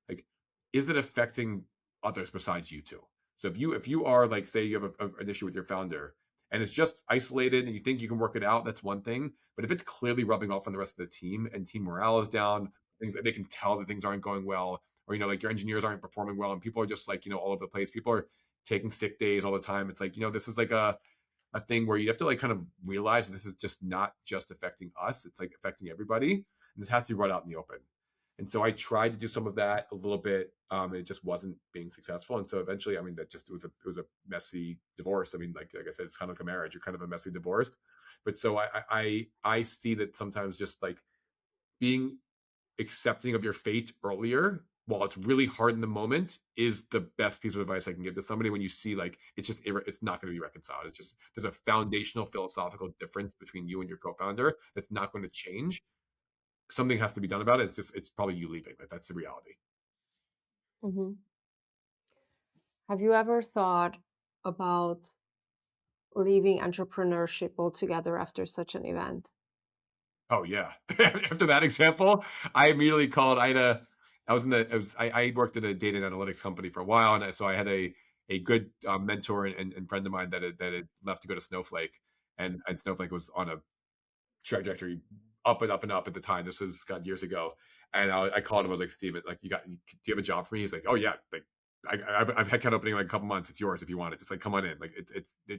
Speaker 2: like, is it affecting others besides you two? So if you are like, say you have an issue with your founder and it's just isolated and you think you can work it out, that's one thing. But if it's clearly rubbing off on the rest of the team and team morale is down, things they can tell that things aren't going well, or like your engineers aren't performing well and people are just like all over the place, people are taking sick days all the time, it's like this is like a thing where you have to like kind of realize this is just not just affecting us, it's like affecting everybody, and this has to be brought out in the open. And so I tried to do some of that a little bit, and it just wasn't being successful. And so eventually, I mean, it was a messy divorce. I mean, like I said, it's kind of like a marriage. You're kind of a messy divorce. But so I see that sometimes just like being accepting of your fate earlier, while it's really hard in the moment, is the best piece of advice I can give to somebody when you see like it's not going to be reconciled. It's just there's a foundational philosophical difference between you and your co-founder that's not going to change. Something has to be done about it. It's probably you leaving. Like that's the reality.
Speaker 1: Mm-hmm. Have you ever thought about leaving entrepreneurship altogether after such an event?
Speaker 2: Oh yeah. After that example, I immediately called. I worked at a data and analytics company for a while, and so I had a good mentor and friend of mine that had left to go to Snowflake, and Snowflake was on a trajectory up and up and up at the time. This was years ago, and I called him. I was like, Steven, like, do you have a job for me? He's like, oh yeah, like I've headcount opening like a couple months. It's yours if you want it. Just like come on in. Like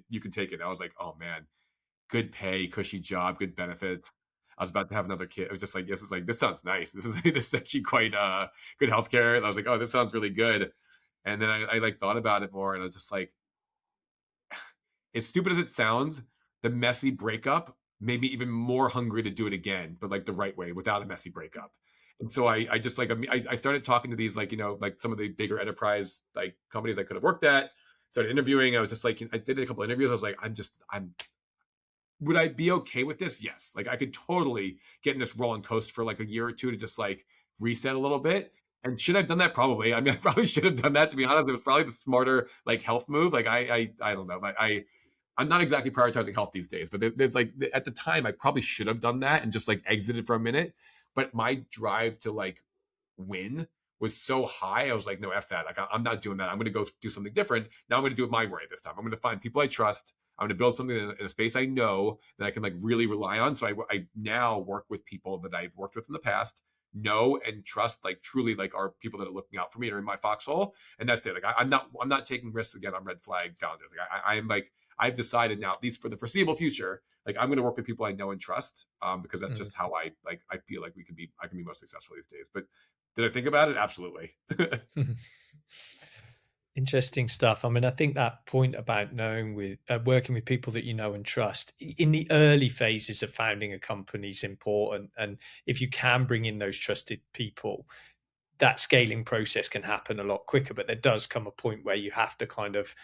Speaker 2: you can take it. And I was like, oh man, good pay, cushy job, good benefits. I was about to have another kid. I was just like, this sounds nice. This is actually quite good healthcare. And I was like, oh, this sounds really good. And then I like thought about it more, and I was just like, as stupid as it sounds, the messy breakup made me even more hungry to do it again, but like the right way without a messy breakup. And so I just like I started talking to these like like some of the bigger enterprise like companies I could have worked at. Started interviewing. I was just like I did a couple of interviews. I was like I'm would I be okay with this? Yes. Like I could totally get in this roll and coast for like a year or two to just like reset a little bit. And should I have done that? Probably. I mean, I probably should have done that, to be honest. It was probably the smarter like health move. Like I don't know. I'm not exactly prioritizing health these days, but there's like at the time I probably should have done that and just like exited for a minute. But my drive to like win was so high. I was like, no, F that. Like I'm not doing that. I'm going to go do something different. Now I'm going to do it my way this time. I'm going to find people I trust. I'm going to build something in a space I know that I can like really rely on. So I now work with people that I've worked with in the past, know and trust, like truly like are people that are looking out for me or in my foxhole. And that's it. Like I'm not taking risks again on red flag founders. Like I'm like, I've decided now, at least for the foreseeable future, like I'm going to work with people I know and trust, because that's just how I feel like I can be most successful these days. But did I think about it? Absolutely.
Speaker 3: Interesting stuff. I mean, I think that point about working with people that you know and trust in the early phases of founding a company is important. And if you can bring in those trusted people, that scaling process can happen a lot quicker. But there does come a point where you have to kind of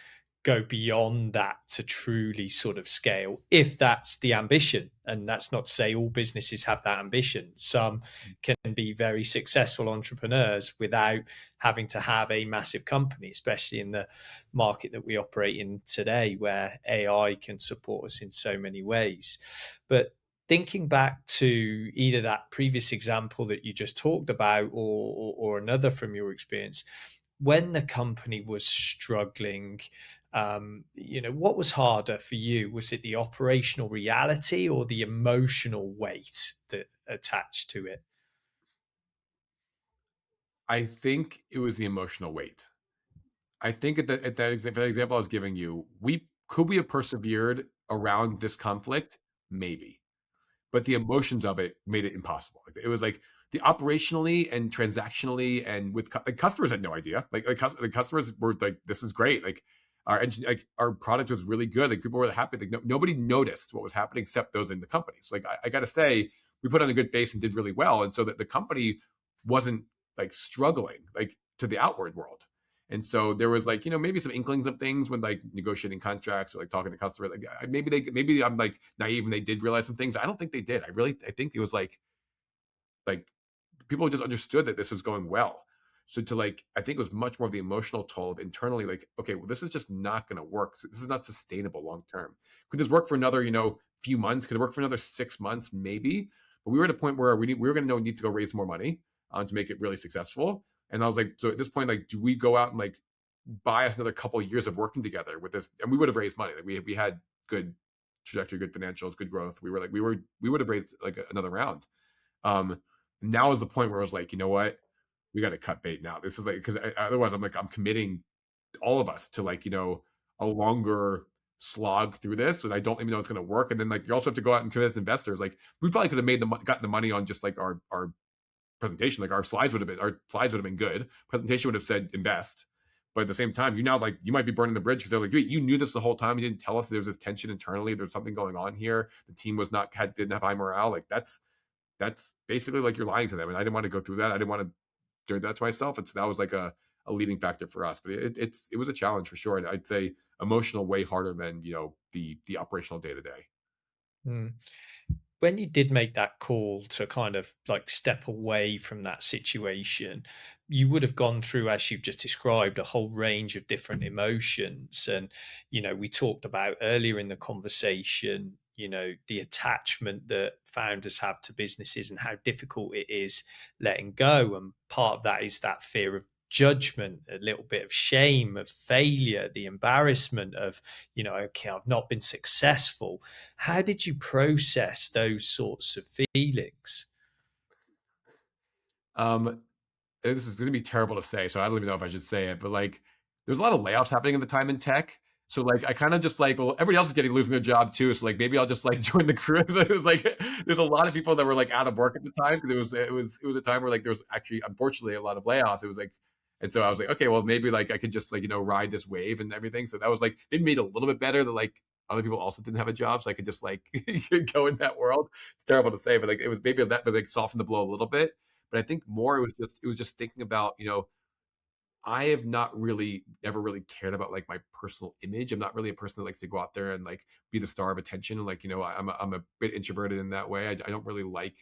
Speaker 3: go beyond that to truly sort of scale, if that's the ambition. And that's not to say all businesses have that ambition. Some can be very successful entrepreneurs without having to have a massive company, especially in the market that we operate in today, where AI can support us in so many ways. But thinking back to either that previous example that you just talked about, or another from your experience, when the company was struggling, what was harder for you? Was it the operational reality or the emotional weight that attached to it?
Speaker 2: I think it was the emotional weight. I think at that example I was giving you, we have persevered around this conflict, maybe, but the emotions of it made it impossible. It was like the operationally and transactionally, and with like customers had no idea. The customers were like, "This is great." Like our product was really good. Like people were happy. Like nobody noticed what was happening except those in the companies. Like I got to say, we put on a good face and did really well, and so that the company wasn't like struggling like to the outward world. And so there was like, maybe some inklings of things when like negotiating contracts or like talking to customers. Like maybe I'm like naive and they did realize some things. I don't think they did. I think it was like people just understood that this was going well. So to like, I think it was much more of the emotional toll of internally, like, okay, well, this is just not going to work. This is not sustainable long term. Could this work for another, few months? Could it work for another 6 months? Maybe. But we were at a point where we were going to need to go raise more money to make it really successful. And I was like, so at this point, like, do we go out and like buy us another couple of years of working together with this? And we would have raised money. Like we had good trajectory, good financials, good growth. We would have raised like another round. Now is the point where I was like, you know what? We got to cut bait now. This is like, because otherwise I'm committing all of us to like, a longer slog through this, and I don't even know it's going to work. And then like, you also have to go out and convince investors. Like we probably could have gotten the money on just like our presentation. Like our slides would have been good. Presentation would have said invest. But at the same time, you might be burning the bridge because they're like, you knew this the whole time. You didn't tell us there was this tension internally. There's something going on here. The team didn't have high morale. Like that's basically like you're lying to them. And I didn't want to go through that. I didn't want to do that to myself. That was like a leading factor for us. But it was a challenge for sure. And I'd say emotional way harder than, the operational day to day.
Speaker 3: When you did make that call to kind of like step away from that situation, you would have gone through, as you've just described, a whole range of different emotions. And, we talked about earlier in the conversation, the attachment that founders have to businesses and how difficult it is letting go. And part of that is that fear of judgment, a little bit of shame of failure, the embarrassment of, okay, I've not been successful. How did you process those sorts of feelings?
Speaker 2: This is going to be terrible to say, so I don't even know if I should say it, but like there's a lot of layoffs happening at the time in tech. So like I kind of just like, well, everybody else is getting losing their job too. So like maybe I'll just like join the crew. It was like there's a lot of people that were like out of work at the time because it was a time where like there was actually unfortunately a lot of layoffs. It was like, and so I was like, okay, well maybe like I could just like ride this wave and everything. So that was like it made it a little bit better that like other people also didn't have a job, so I could just like go in that world. It's terrible to say, but like it was maybe that, but like softened the blow a little bit. But I think more it was just thinking about I have not really ever really cared about like my personal image. I'm not really a person that likes to go out there and like be the star of attention. And like, I'm a bit introverted in that way. I don't really like,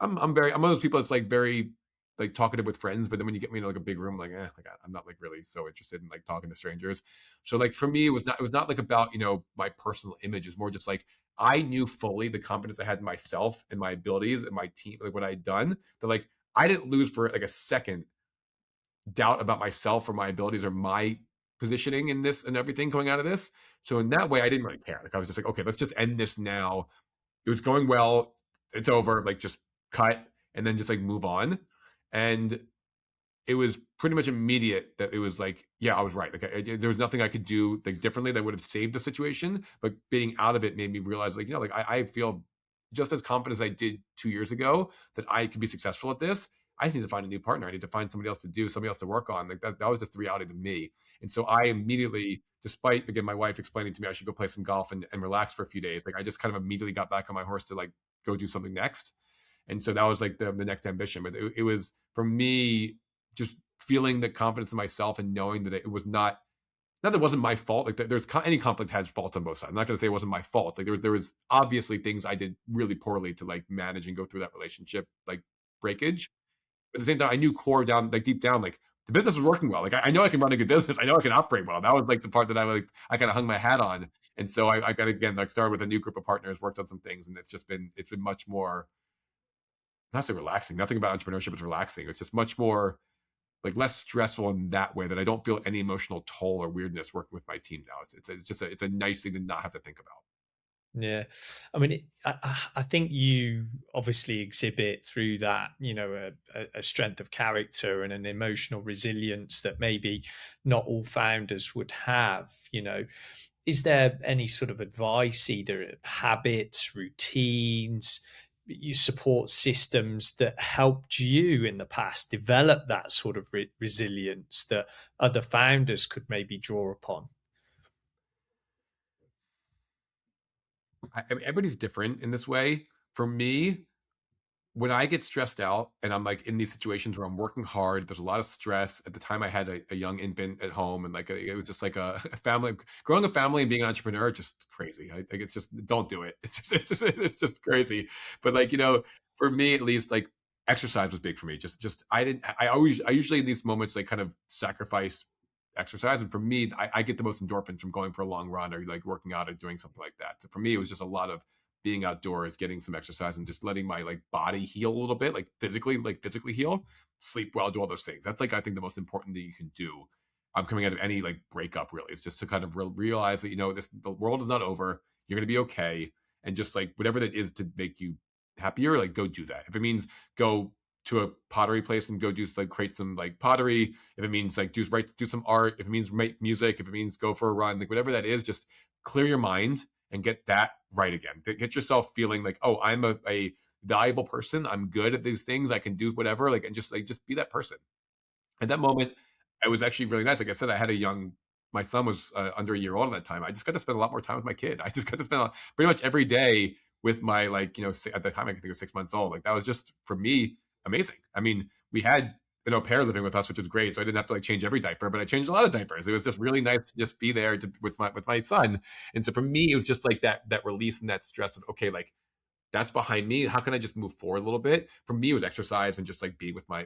Speaker 2: I'm one of those people that's like very like talkative with friends, but then when you get me into like a big room, like, like I'm not like really so interested in like talking to strangers. So like for me, it was not like about, my personal image. It's more just like, I knew fully the confidence I had in myself and my abilities and my team, like what I had done, that like, I didn't lose for like a second doubt about myself or my abilities or my positioning in this and everything coming out of this. So in that way, I didn't really care. Like I was just like, okay, let's just end this now. It was going well. It's over. Like just cut and then just like move on. And it was pretty much immediate that it was like, yeah, I was right. Like there was nothing I could do like differently that would have saved the situation. But being out of it made me realize, like, like I feel just as confident as I did 2 years ago that I could be successful at this. I just need to find a new partner. I need to find somebody else to do, somebody else to work on. Like that was just the reality to me. And so I immediately, despite again my wife explaining to me I should go play some golf and relax for a few days, like I just kind of immediately got back on my horse to like go do something next. And so that was like the next ambition. But it was for me just feeling the confidence in myself and knowing that it was not that it wasn't my fault. Like there's any conflict has fault on both sides. I'm not going to say it wasn't my fault. Like there was obviously things I did really poorly to like manage and go through that relationship like breakage. But at the same time, I knew core down, like deep down, like the business was working well. Like I know I can run a good business. I know I can operate well. That was like the part that I kind of hung my hat on. And so I got again like started with a new group of partners, worked on some things, and it's been much more not so relaxing. Nothing about entrepreneurship is relaxing. It's just much more like less stressful in that way that I don't feel any emotional toll or weirdness working with my team now. It's a nice thing to not have to think about.
Speaker 3: Yeah, I mean, I think you obviously exhibit through that, a strength of character and an emotional resilience that maybe not all founders would have. Is there any sort of advice, either habits, routines, you support systems that helped you in the past develop that sort of resilience that other founders could maybe draw upon?
Speaker 2: I mean, everybody's different in this way. For me, when I get stressed out and I'm like in these situations where I'm working hard, there's a lot of stress. At the time, I had a young infant at home, and like it was just like a family. Growing a family and being an entrepreneur, just crazy. Like it's just don't do it. It's just crazy. But like for me at least, like exercise was big for me. Just I usually in these moments like kind of sacrifice exercise, and for me, I get the most endorphins from going for a long run or like working out or doing something like that. So for me, it was just a lot of being outdoors, getting some exercise, and just letting my like body heal a little bit, like physically heal, sleep well, do all those things. That's like I think the most important thing you can do. I'm coming out of any like breakup really. It's just to kind of realize that the world is not over. You're gonna be okay, and just like whatever that is to make you happier, like go do that. If it means go to a pottery place and go do like create some like pottery, if it means like do some art, if it means make music, if it means go for a run, like whatever that is, just clear your mind and get that right again. Get yourself feeling like, oh, I'm a valuable person. I'm good at these things. I can do whatever. Like, and just be that person. At that moment, it was actually really nice. Like I said, my son was under a year old at that time. I just got to spend a lot more time with my kid. I just got to spend pretty much every day with my like, at the time I think it was 6 months old. Like that was just for me amazing. I mean, we had an au pair living with us, which was great. So I didn't have to like change every diaper, but I changed a lot of diapers. It was just really nice to just be there with my son. And so for me, it was just like that release and that stress of, okay, like that's behind me. How can I just move forward a little bit? For me, it was exercise and just like being with my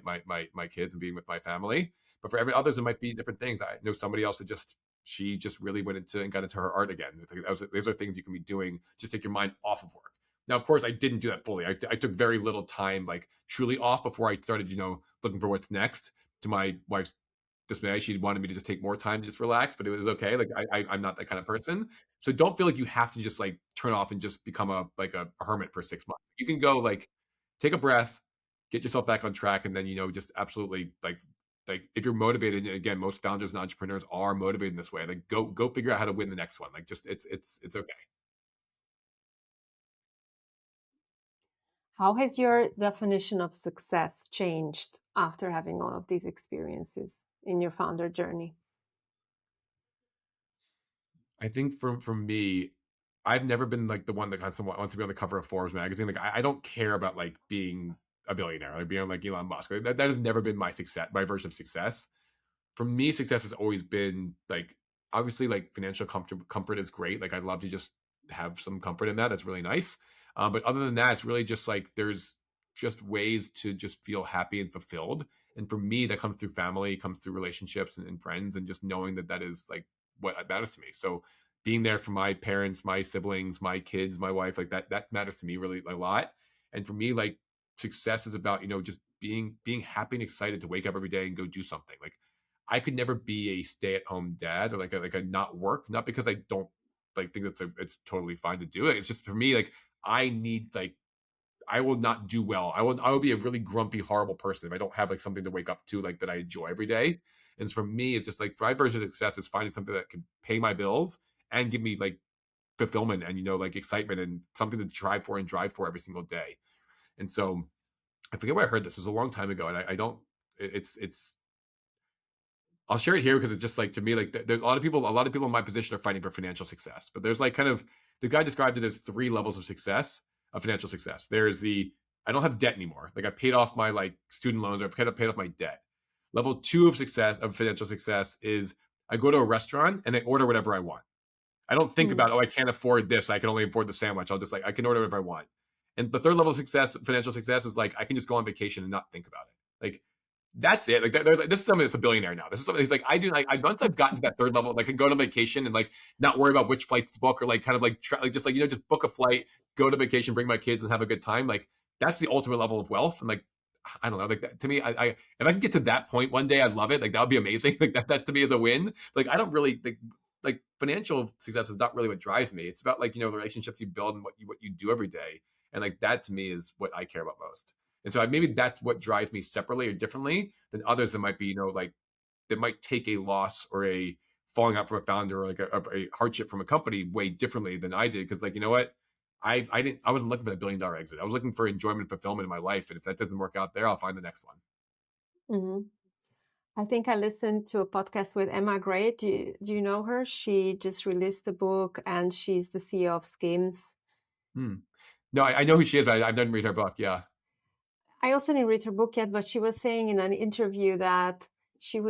Speaker 2: kids and being with my family. But for every others, it might be different things. I know somebody else that she just really went into and got into her art again. Those are things you can be doing. Just take your mind off of work. Now, of course, I didn't do that fully. I took very little time, like truly off before I started, looking for what's next. To my wife's dismay, she wanted me to just take more time to just relax, but it was okay. Like I'm not that kind of person. So don't feel like you have to just like turn off and just become a hermit for 6 months. You can go like take a breath, get yourself back on track, and then just absolutely like like if you're motivated, and again, most founders and entrepreneurs are motivated in this way. Like go figure out how to win the next one. Like just it's okay.
Speaker 1: How has your definition of success changed after having all of these experiences in your founder journey?
Speaker 2: I think for me, I've never been like the one that constantly wants to be on the cover of Forbes magazine. Like I don't care about like being a billionaire, like being like Elon Musk. Like, that has never been my success, my version of success. For me, success has always been like obviously like financial comfort is great. Like I'd love to just have some comfort in that. That's really nice. But other than that, it's really just like there's just ways to just feel happy and fulfilled. And for me, that comes through family, comes through relationships and friends, and just knowing that that is like what matters to me. So being there for my parents, my siblings, my kids, my wife, like that matters to me really a lot. And for me, like success is about, just being happy and excited to wake up every day and go do something. Like I could never be a stay-at-home dad or like a not work, not because I don't like think it's totally fine to do it. It's just for me, like I need like I will not do well. I will be a really grumpy, horrible person if I don't have like something to wake up to like that I enjoy every day. And for me, it's just like my version of success is finding something that can pay my bills and give me like fulfillment and like excitement and something to strive for and drive for every single day. And so I forget where I heard this. It was a long time ago, and I don't. It's I'll share it here because it's just like to me, like there's a lot of people in my position are fighting for financial success, but there's like kind of the guy described it as three levels of success of financial success. There's the I don't have debt anymore. Like I paid off my like student loans or paid off my debt. Level two of financial success is I go to a restaurant and I order whatever I want. I don't think
Speaker 1: Mm.
Speaker 2: about, I can't afford this. I can only afford the sandwich. I'll just like, I can order whatever I want. And the third level of success, financial success is like, I can just go on vacation and not think about it. Like, that's it. Like, like this is somebody that's a billionaire now. This is something he's like, I do like, once I've gotten to that third level, like, I can go on vacation and like not worry about which flights to book or like kind of like, like just like, just book a flight, go to vacation, bring my kids and have a good time. Like, that's the ultimate level of wealth. And like, I don't know, like that to me, I if I can get to that point one day, I'd love it. Like that would be amazing. Like that to me is a win. Like I don't really like financial success is not really what drives me. It's about like the relationships you build and what you do every day, and like that to me is what I care about most. And so maybe that's what drives me separately or differently than others that might be like that might take a loss or a falling out from a founder or like a hardship from a company way differently than I did because like what. I wasn't looking for the $1 billion exit. I was looking for enjoyment and fulfillment in my life. And if that doesn't work out there, I'll find the next one.
Speaker 1: Hmm. I think I listened to a podcast with Emma Gray. Do you know her? She just released a book and she's the CEO of Skims.
Speaker 2: No, I know who she is, but I didn't read her book. Yeah.
Speaker 1: I also didn't read her book yet, but she was saying in an interview that she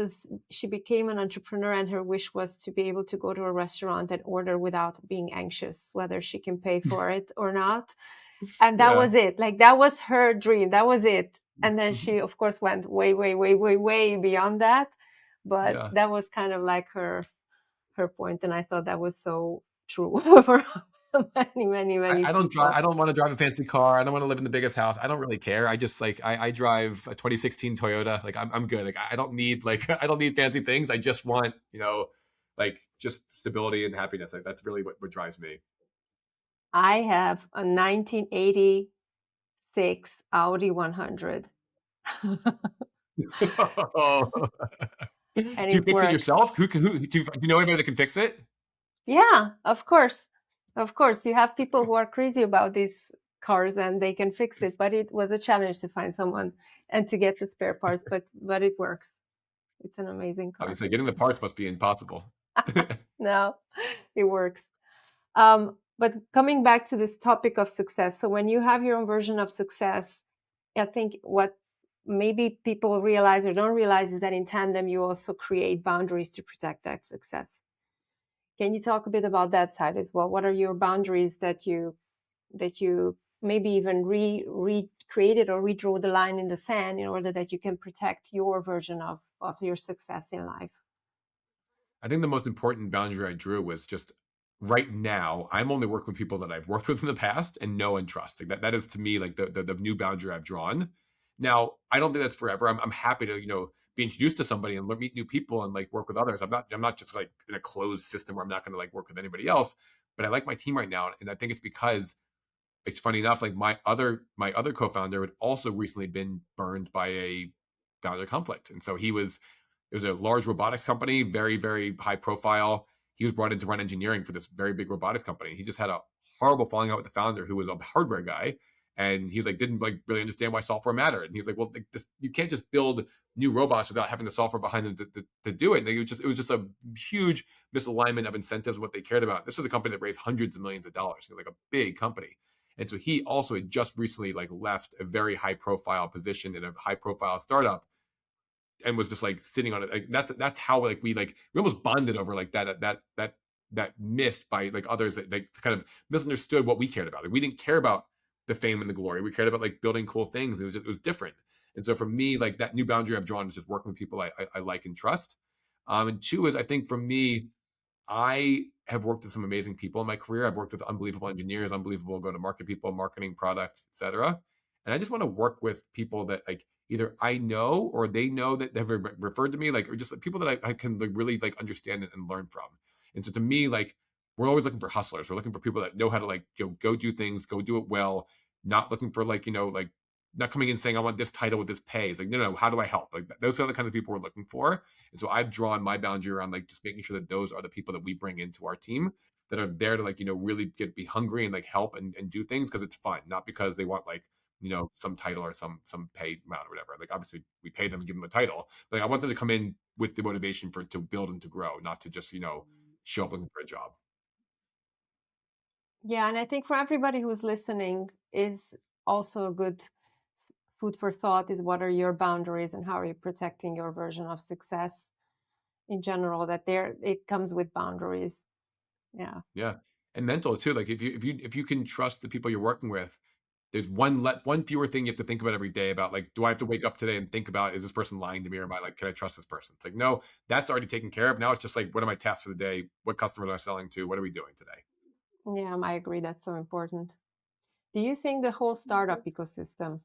Speaker 1: became an entrepreneur and her wish was to be able to go to a restaurant and order without being anxious whether she can pay for it or not. And that
Speaker 2: Yeah.
Speaker 1: was it. Like that was her dream. That was it. And then she of course went way, way, way, way, way beyond that. But
Speaker 2: Yeah.
Speaker 1: that was kind of like her point. And I thought that was so true for many
Speaker 2: I don't drive.
Speaker 1: people.
Speaker 2: I don't want to drive a fancy car. I don't want to live in the biggest house. I don't really care. I just like I drive a 2016 Toyota. Like I'm good. Like I don't need like I don't need fancy things. I just want like just stability and happiness. Like that's really what drives me.
Speaker 1: I have a 1986 Audi 100. And
Speaker 2: Do you
Speaker 1: it
Speaker 2: fix it
Speaker 1: works.
Speaker 2: yourself? Who do you know anybody that can fix it?
Speaker 1: Yeah, of course. Of course, you have people who are crazy about these cars and they can fix it, but it was a challenge to find someone and to get the spare parts, but it works. It's an amazing car.
Speaker 2: Obviously, getting the parts must be impossible.
Speaker 1: No, it works. But coming back to this topic of success, so when you have your own version of success, I think what maybe people realize or don't realize is that in tandem, you also create boundaries to protect that success. Can you talk a bit about that side as well? What are your boundaries that you maybe even recreated or redraw the line in the sand in order that you can protect your version of your success in life?
Speaker 2: I think the most important boundary I drew was just right now, I'm only working with people that I've worked with in the past and know and trust. Like that is to me like the new boundary I've drawn. Now, I don't think that's forever. I'm happy to, be introduced to somebody and meet new people and like work with others. I'm not just like in a closed system where I'm not going to like work with anybody else, but I like my team right now. And I think it's because it's funny enough, like my other co-founder had also recently been burned by a founder conflict. And so it was a large robotics company, very, very high profile. He was brought in to run engineering for this very big robotics company. He just had a horrible falling out with the founder, who was a hardware guy. And he's like, didn't like really understand why software mattered. And he's like, well, like this, you can't just build new robots without having the software behind them to do it. And it was just a huge misalignment of incentives, what they cared about. This was a company that raised hundreds of millions of dollars, like a big company. And so he also had just recently like left a very high profile position in a high profile startup, and was just like sitting on it. Like that's how like we almost bonded over like that miss by like others that like kind of misunderstood what we cared about. Like we didn't care about the fame and the glory. We cared about like building cool things. It was different. And so for me, like that new boundary I've drawn is just working with people I like and trust. And two is, I think for me, I have worked with some amazing people in my career. I've worked with unbelievable engineers, unbelievable go-to-market people, marketing, product, etc. And I just want to work with people that like either I know or they know that have referred to me, like, or just like people that I can like really like understand and learn from. And so to me, like, we're always looking for hustlers. We're looking for people that know how to like go do things, go do it well, not looking for like, like not coming in saying I want this title with this pay. It's like, no, how do I help? Like those are the kind of people we're looking for. And so I've drawn my boundary around like just making sure that those are the people that we bring into our team that are there to like, really be hungry and like help and do things because it's fun, not because they want like, some title or some pay amount or whatever. Like obviously we pay them and give them a title, but like, I want them to come in with the motivation to build and to grow, not to just, show up looking for a job.
Speaker 1: Yeah, and I think for everybody who's listening is also a good food for thought is what are your boundaries and how are you protecting your version of success in general, that it comes with boundaries. Yeah.
Speaker 2: Yeah. And mental too. Like if you can trust the people you're working with, there's one fewer thing you have to think about every day about like, do I have to wake up today and think about, is this person lying to me, or am I like, can I trust this person? It's like, no, that's already taken care of. Now it's just like, what are my tasks for the day? What customers am I selling to? What are we doing today?
Speaker 1: Yeah, I agree. That's so important. Do you think the whole startup ecosystem,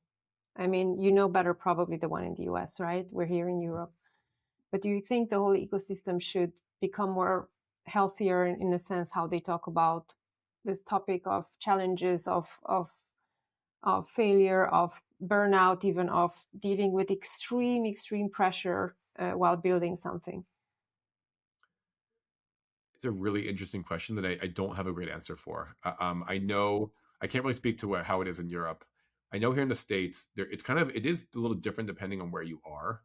Speaker 1: I mean, better probably the one in the US, right? We're here in Europe. But do you think the whole ecosystem should become more healthier in a sense how they talk about this topic of challenges, of failure, of burnout, even of dealing with extreme pressure while building something?
Speaker 2: It's a really interesting question that I don't have a great answer for. I know I can't really speak to how it is in Europe. I know here in the States, it is a little different depending on where you are.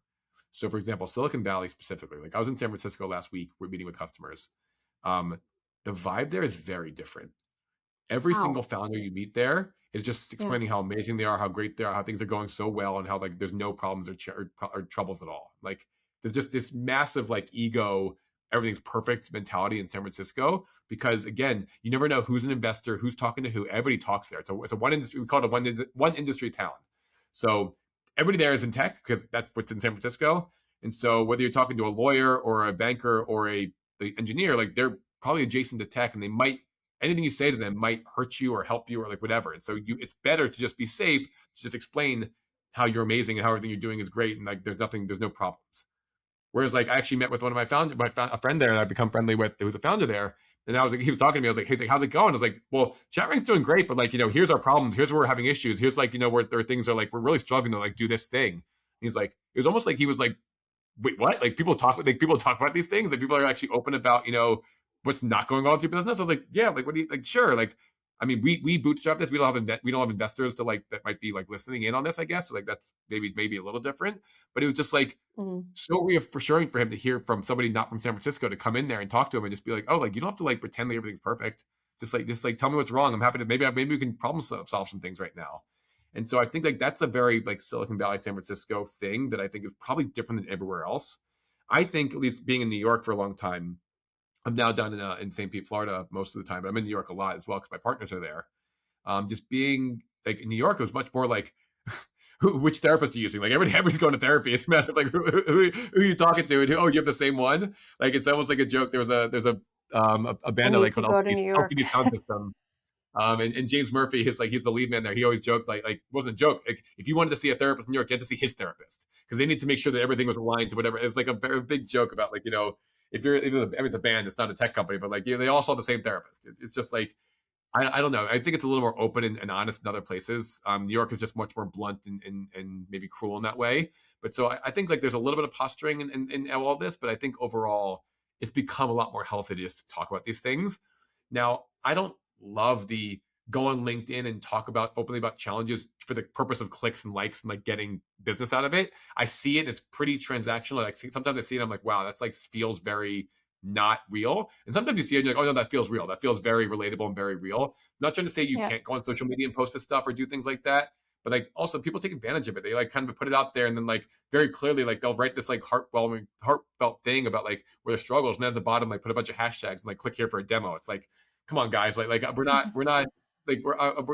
Speaker 2: So for example, Silicon Valley specifically, like I was in San Francisco last week, we're meeting with customers. The vibe there is very different. Every single founder you meet there is just explaining how amazing they are, how great they are, how things are going so well, and how like there's no problems or troubles at all. Like there's just this massive like ego, everything's perfect mentality in San Francisco, because again, you never know who's an investor, who's talking to who. Everybody talks there. It's a one industry. We call it one industry town. So everybody there is in tech because that's what's in San Francisco. And so whether you're talking to a lawyer or a banker or the engineer, like they're probably adjacent to tech, and they might, anything you say to them might hurt you or help you or like whatever. And so it's better to just be safe, to just explain how you're amazing and how everything you're doing is great, and like there's no problems. Whereas like I actually met with one of a friend there that I've become friendly with, who was a founder there. And I was like, he was talking to me. I was like, he's like, how's it going? I was like, well, Chatrank's doing great, but like, here's our problems. Here's where we're having issues. Here's like, where there are things are like, we're really struggling to like do this thing. And he's like, it was almost like he was like, wait, what? Like people talk about these things. Like people are actually open about, what's not going on with your business. I was like, yeah, like, what do you like? Sure. Like, I mean, we bootstrap this. We don't have investors to like, that might be like listening in on this, I guess. So like, that's maybe a little different, but it was just like, so reassuring for him to hear from somebody not from San Francisco to come in there and talk to him and just be like, oh, like, you don't have to like pretend like everything's perfect. Just like, tell me what's wrong. I'm happy to, maybe we can problem solve some things right now. And so I think like that's a very like Silicon Valley, San Francisco thing that I think is probably different than everywhere else. I think, at least being in New York for a long time, I'm now down in St. Pete, Florida most of the time, but I'm in New York a lot as well because my partners are there. Just being like in New York, it was much more like, which therapist are you using? Like everybody's going to therapy. It's a matter of like who are you talking to, and you have the same one. Like it's almost like a joke. There's a band I like called LTD Sound System. And James Murphy, he's the lead man there. He always joked like it wasn't a joke. Like if you wanted to see a therapist in New York, you had to see his therapist because they need to make sure that everything was aligned to whatever. It's like a very big joke about like, if you're, it's a band, it's not a tech company, but like, they all saw the same therapist. It's just like, I don't know. I think it's a little more open and honest in other places. New York is just much more blunt and maybe cruel in that way. But so I think like there's a little bit of posturing in all this, but I think overall it's become a lot more healthy to just talk about these things. Now, I don't love the go on LinkedIn and talk about openly about challenges for the purpose of clicks and likes and like getting business out of it. I see it; it's pretty transactional. Like sometimes I see it, I'm like, wow, that's like feels very not real. And sometimes you see it and you're like, oh no, that feels real. That feels very relatable and very real. I'm not trying to say you
Speaker 1: Yeah.
Speaker 2: can't go on social media and post this stuff or do things like that. But like also people take advantage of it. They like kind of put it out there and then like very clearly like they'll write this like heartfelt thing about like where the struggles and then at the bottom like put a bunch of hashtags and like click here for a demo. It's like, come on guys, like we're not like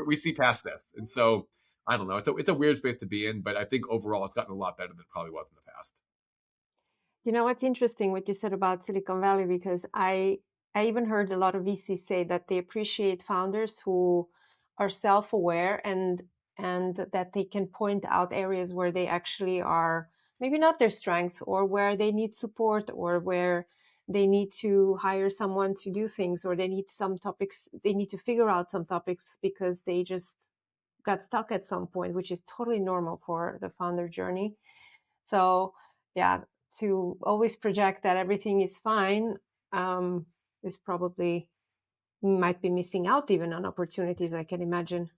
Speaker 2: we see past this. And so I don't know. It's a weird space to be in, but I think overall it's gotten a lot better than it probably was in the past.
Speaker 1: You know what's interesting what you said about Silicon Valley, because I even heard a lot of VCs say that they appreciate founders who are self-aware and that they can point out areas where they actually are maybe not their strengths, or where they need support, or where they need to hire someone to do things, or they need some topics, they need to figure out some topics because they just got stuck at some point, which is totally normal for the founder journey. So yeah, to always project that everything is fine is probably might be missing out even on opportunities, I can imagine.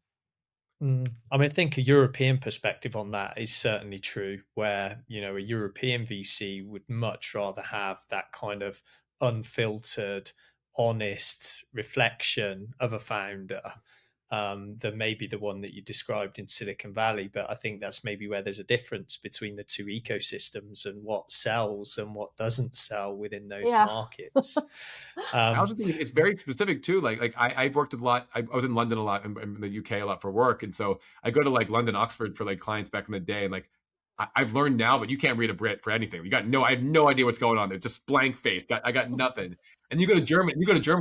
Speaker 3: I mean, I think a European perspective on that is certainly true, where, you know, a European VC would much rather have that kind of unfiltered, honest reflection of a founder than maybe the one that you described in Silicon Valley. But I think that's maybe where there's a difference between the two ecosystems and what sells and what doesn't sell within those
Speaker 1: Yeah.
Speaker 3: markets.
Speaker 2: I
Speaker 3: Um,
Speaker 2: also think it's very specific too. I've worked a lot. I was in London a lot in the UK a lot for work, and so I go to like London, Oxford for like clients back in the day, and like I've learned now, but you can't read a Brit for anything. I have no idea what's going on. They're just blank face. I got nothing. And you go to Germany,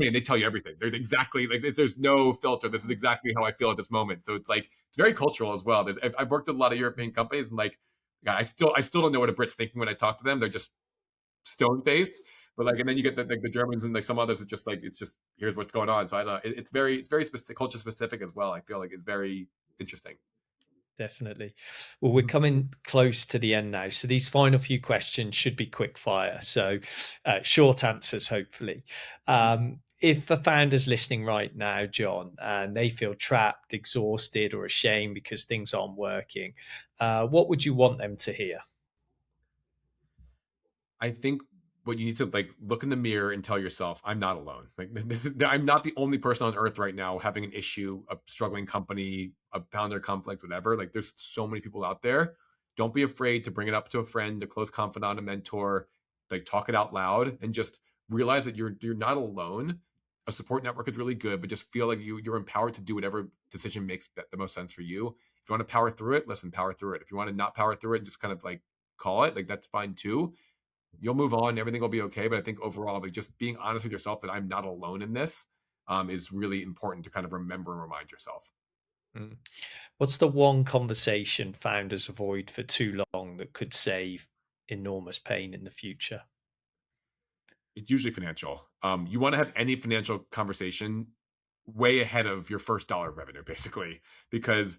Speaker 2: and they tell you everything. They're exactly like there's no filter. This is exactly how I feel at this moment. So it's like it's very cultural as well. I've worked with a lot of European companies, and like yeah, I still don't know what a Brit's thinking when I talk to them. They're just stone faced. But like, and then you get the Germans and like some others that just like it's just here's what's going on. So I don't know. It's very specific, culture specific as well. I feel like it's very interesting.
Speaker 3: Definitely. Well, we're coming close to the end now. So these final few questions should be quick fire. So short answers, hopefully. If a founder's listening right now, Jon, and they feel trapped, exhausted, or ashamed because things aren't working, what would you want them to hear?
Speaker 2: I think what you need to like look in the mirror and tell yourself, I'm not alone. I'm not the only person on earth right now having an issue, a struggling company, a founder conflict, whatever. Like there's so many people out there. Don't be afraid to bring it up to a friend, a close confidant, a mentor, like talk it out loud and just realize that you're not alone. A support network is really good, but just feel like you're empowered to do whatever decision makes the most sense for you. If you want to power through it, listen, power through it. If you want to not power through it, just kind of like call it, like that's fine too. You'll move on, everything will be okay. But I think overall, like just being honest with yourself that I'm not alone in this is really important to kind of remember and remind yourself.
Speaker 3: Mm. What's the one conversation founders avoid for too long that could save enormous pain in the future?
Speaker 2: It's usually financial. You want to have any financial conversation way ahead of your first dollar of revenue, basically, because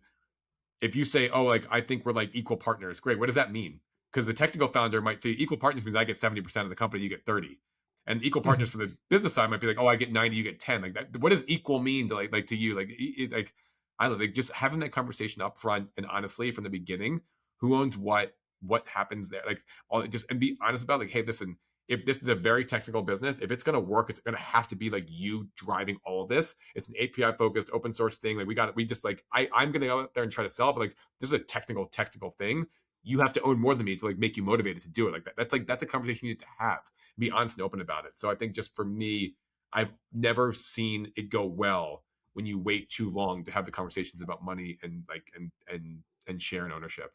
Speaker 2: if you say, oh, like I think we're like equal partners, great. What does that mean? Because the technical founder might say equal partners means I get 70% of the company, you get 30. And equal partners for the business side might be like, oh, I get 90, you get 10. Like that, what does equal mean to like to you? Like I don't know, like just having that conversation up front and honestly from the beginning, who owns what happens there? Like all just and be honest about like, hey, listen, if this is a very technical business, if it's going to work, it's going to have to be like you driving all of this. It's an API focused open source thing. Like we just like, I'm going to go out there and try to sell, but like, this is a technical thing. You have to own more than me to like make you motivated to do it. Like that. That's a conversation you need to have. Be honest and open about it. So I think just for me, I've never seen it go well when you wait too long to have the conversations about money and like, and share and ownership.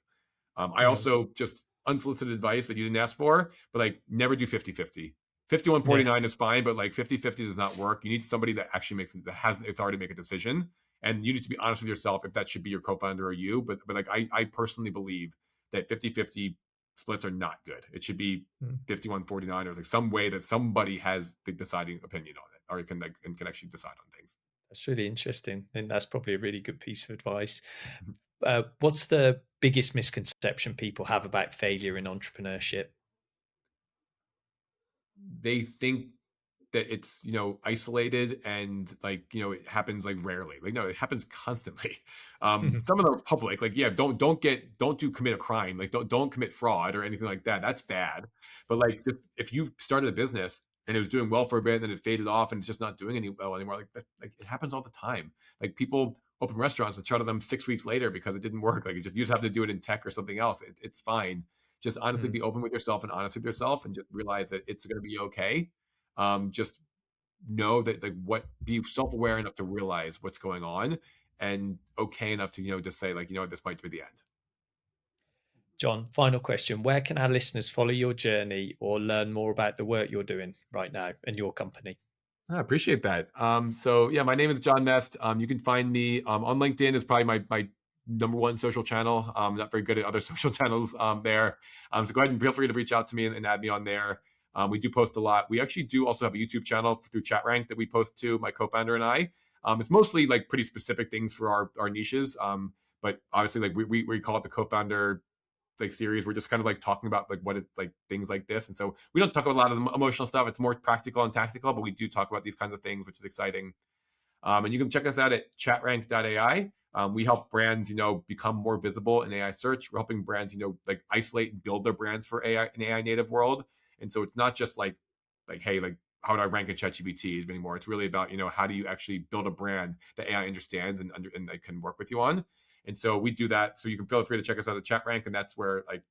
Speaker 2: I
Speaker 3: Mm.
Speaker 2: also just unsolicited advice that you didn't ask for, but like never do 50-50.
Speaker 3: Yeah.
Speaker 2: 51-49 is fine, but like 50-50 does not work. You need somebody that actually that has the authority to make a decision. And you need to be honest with yourself if that should be your co-founder or you. But like I personally believe that 50-50 splits are not good. It should be
Speaker 3: Mm.
Speaker 2: 51-49 or like some way that somebody has the deciding opinion on it or can like and can actually decide on things.
Speaker 3: That's really interesting. I think that's probably a really good piece of advice. What's the biggest misconception people have about failure in entrepreneurship?
Speaker 2: They think that it's, isolated and like, it happens like rarely. Like, no, it happens constantly. Some of them are public, like, yeah, don't commit a crime, like don't commit fraud or anything like that. That's bad. But like, if you started a business and it was doing well for a bit and then it faded off and it's just not doing any well anymore, like that, like it happens all the time. Like people open restaurants and charter them 6 weeks later because it didn't work. Like you just have to do it in tech or something else. It's fine. Just honestly be open with yourself and honest with yourself and just realize that it's going to be okay. Just know that, like, be self-aware enough to realize what's going on and okay enough to, just say, like, this might be the end.
Speaker 3: Jon, final question. Where can our listeners follow your journey or learn more about the work you're doing right now and your company?
Speaker 2: I appreciate that. So yeah, my name is Jon Mest. You can find me on LinkedIn is probably my number one social channel. I'm not very good at other social channels there. So go ahead and feel free to reach out to me and add me on there. We do post a lot. We actually do also have a YouTube channel through ChatRank that we post to, my co-founder and I. It's mostly like pretty specific things for our niches. But obviously, like we call it the co-founder like series. We're just kind of like talking about like what it's like things like this. And so we don't talk about a lot of the emotional stuff. It's more practical and tactical, but we do talk about these kinds of things, which is exciting. And you can check us out at chatrank.ai. We help brands, become more visible in AI search. We're helping brands, like isolate and build their brands for AI, an AI native world. And so it's not just hey, like how do I rank in ChatGPT anymore? It's really about, how do you actually build a brand that AI understands and they can work with you on. And so we do that. So you can feel free to check us out at ChatRank, and that's where like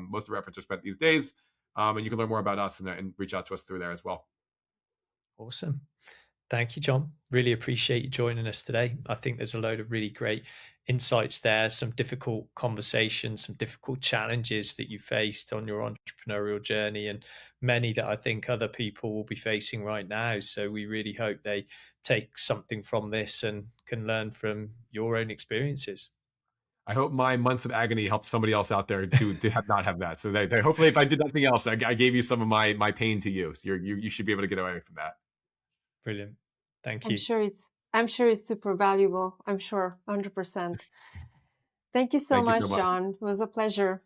Speaker 2: most of our efforts are spent these days. And you can learn more about us and reach out to us through there as well.
Speaker 3: Awesome. Thank you, Jon. Really appreciate you joining us today. I think there's a load of really great insights there, some difficult conversations, some difficult challenges that you faced on your entrepreneurial journey, and many that I think other people will be facing right now. So we really hope they take something from this and can learn from your own experiences.
Speaker 2: I hope my months of agony helped somebody else out there to have not have that. So they hopefully, if I did nothing else, I gave you some of my pain to you. So you should be able to get away from that.
Speaker 3: Brilliant. Thank
Speaker 1: I'm
Speaker 3: you.
Speaker 1: sure it's super valuable. I'm sure, 100%. Thank you so
Speaker 2: Thank you
Speaker 1: much,
Speaker 2: so much.
Speaker 1: Jon. It was a pleasure.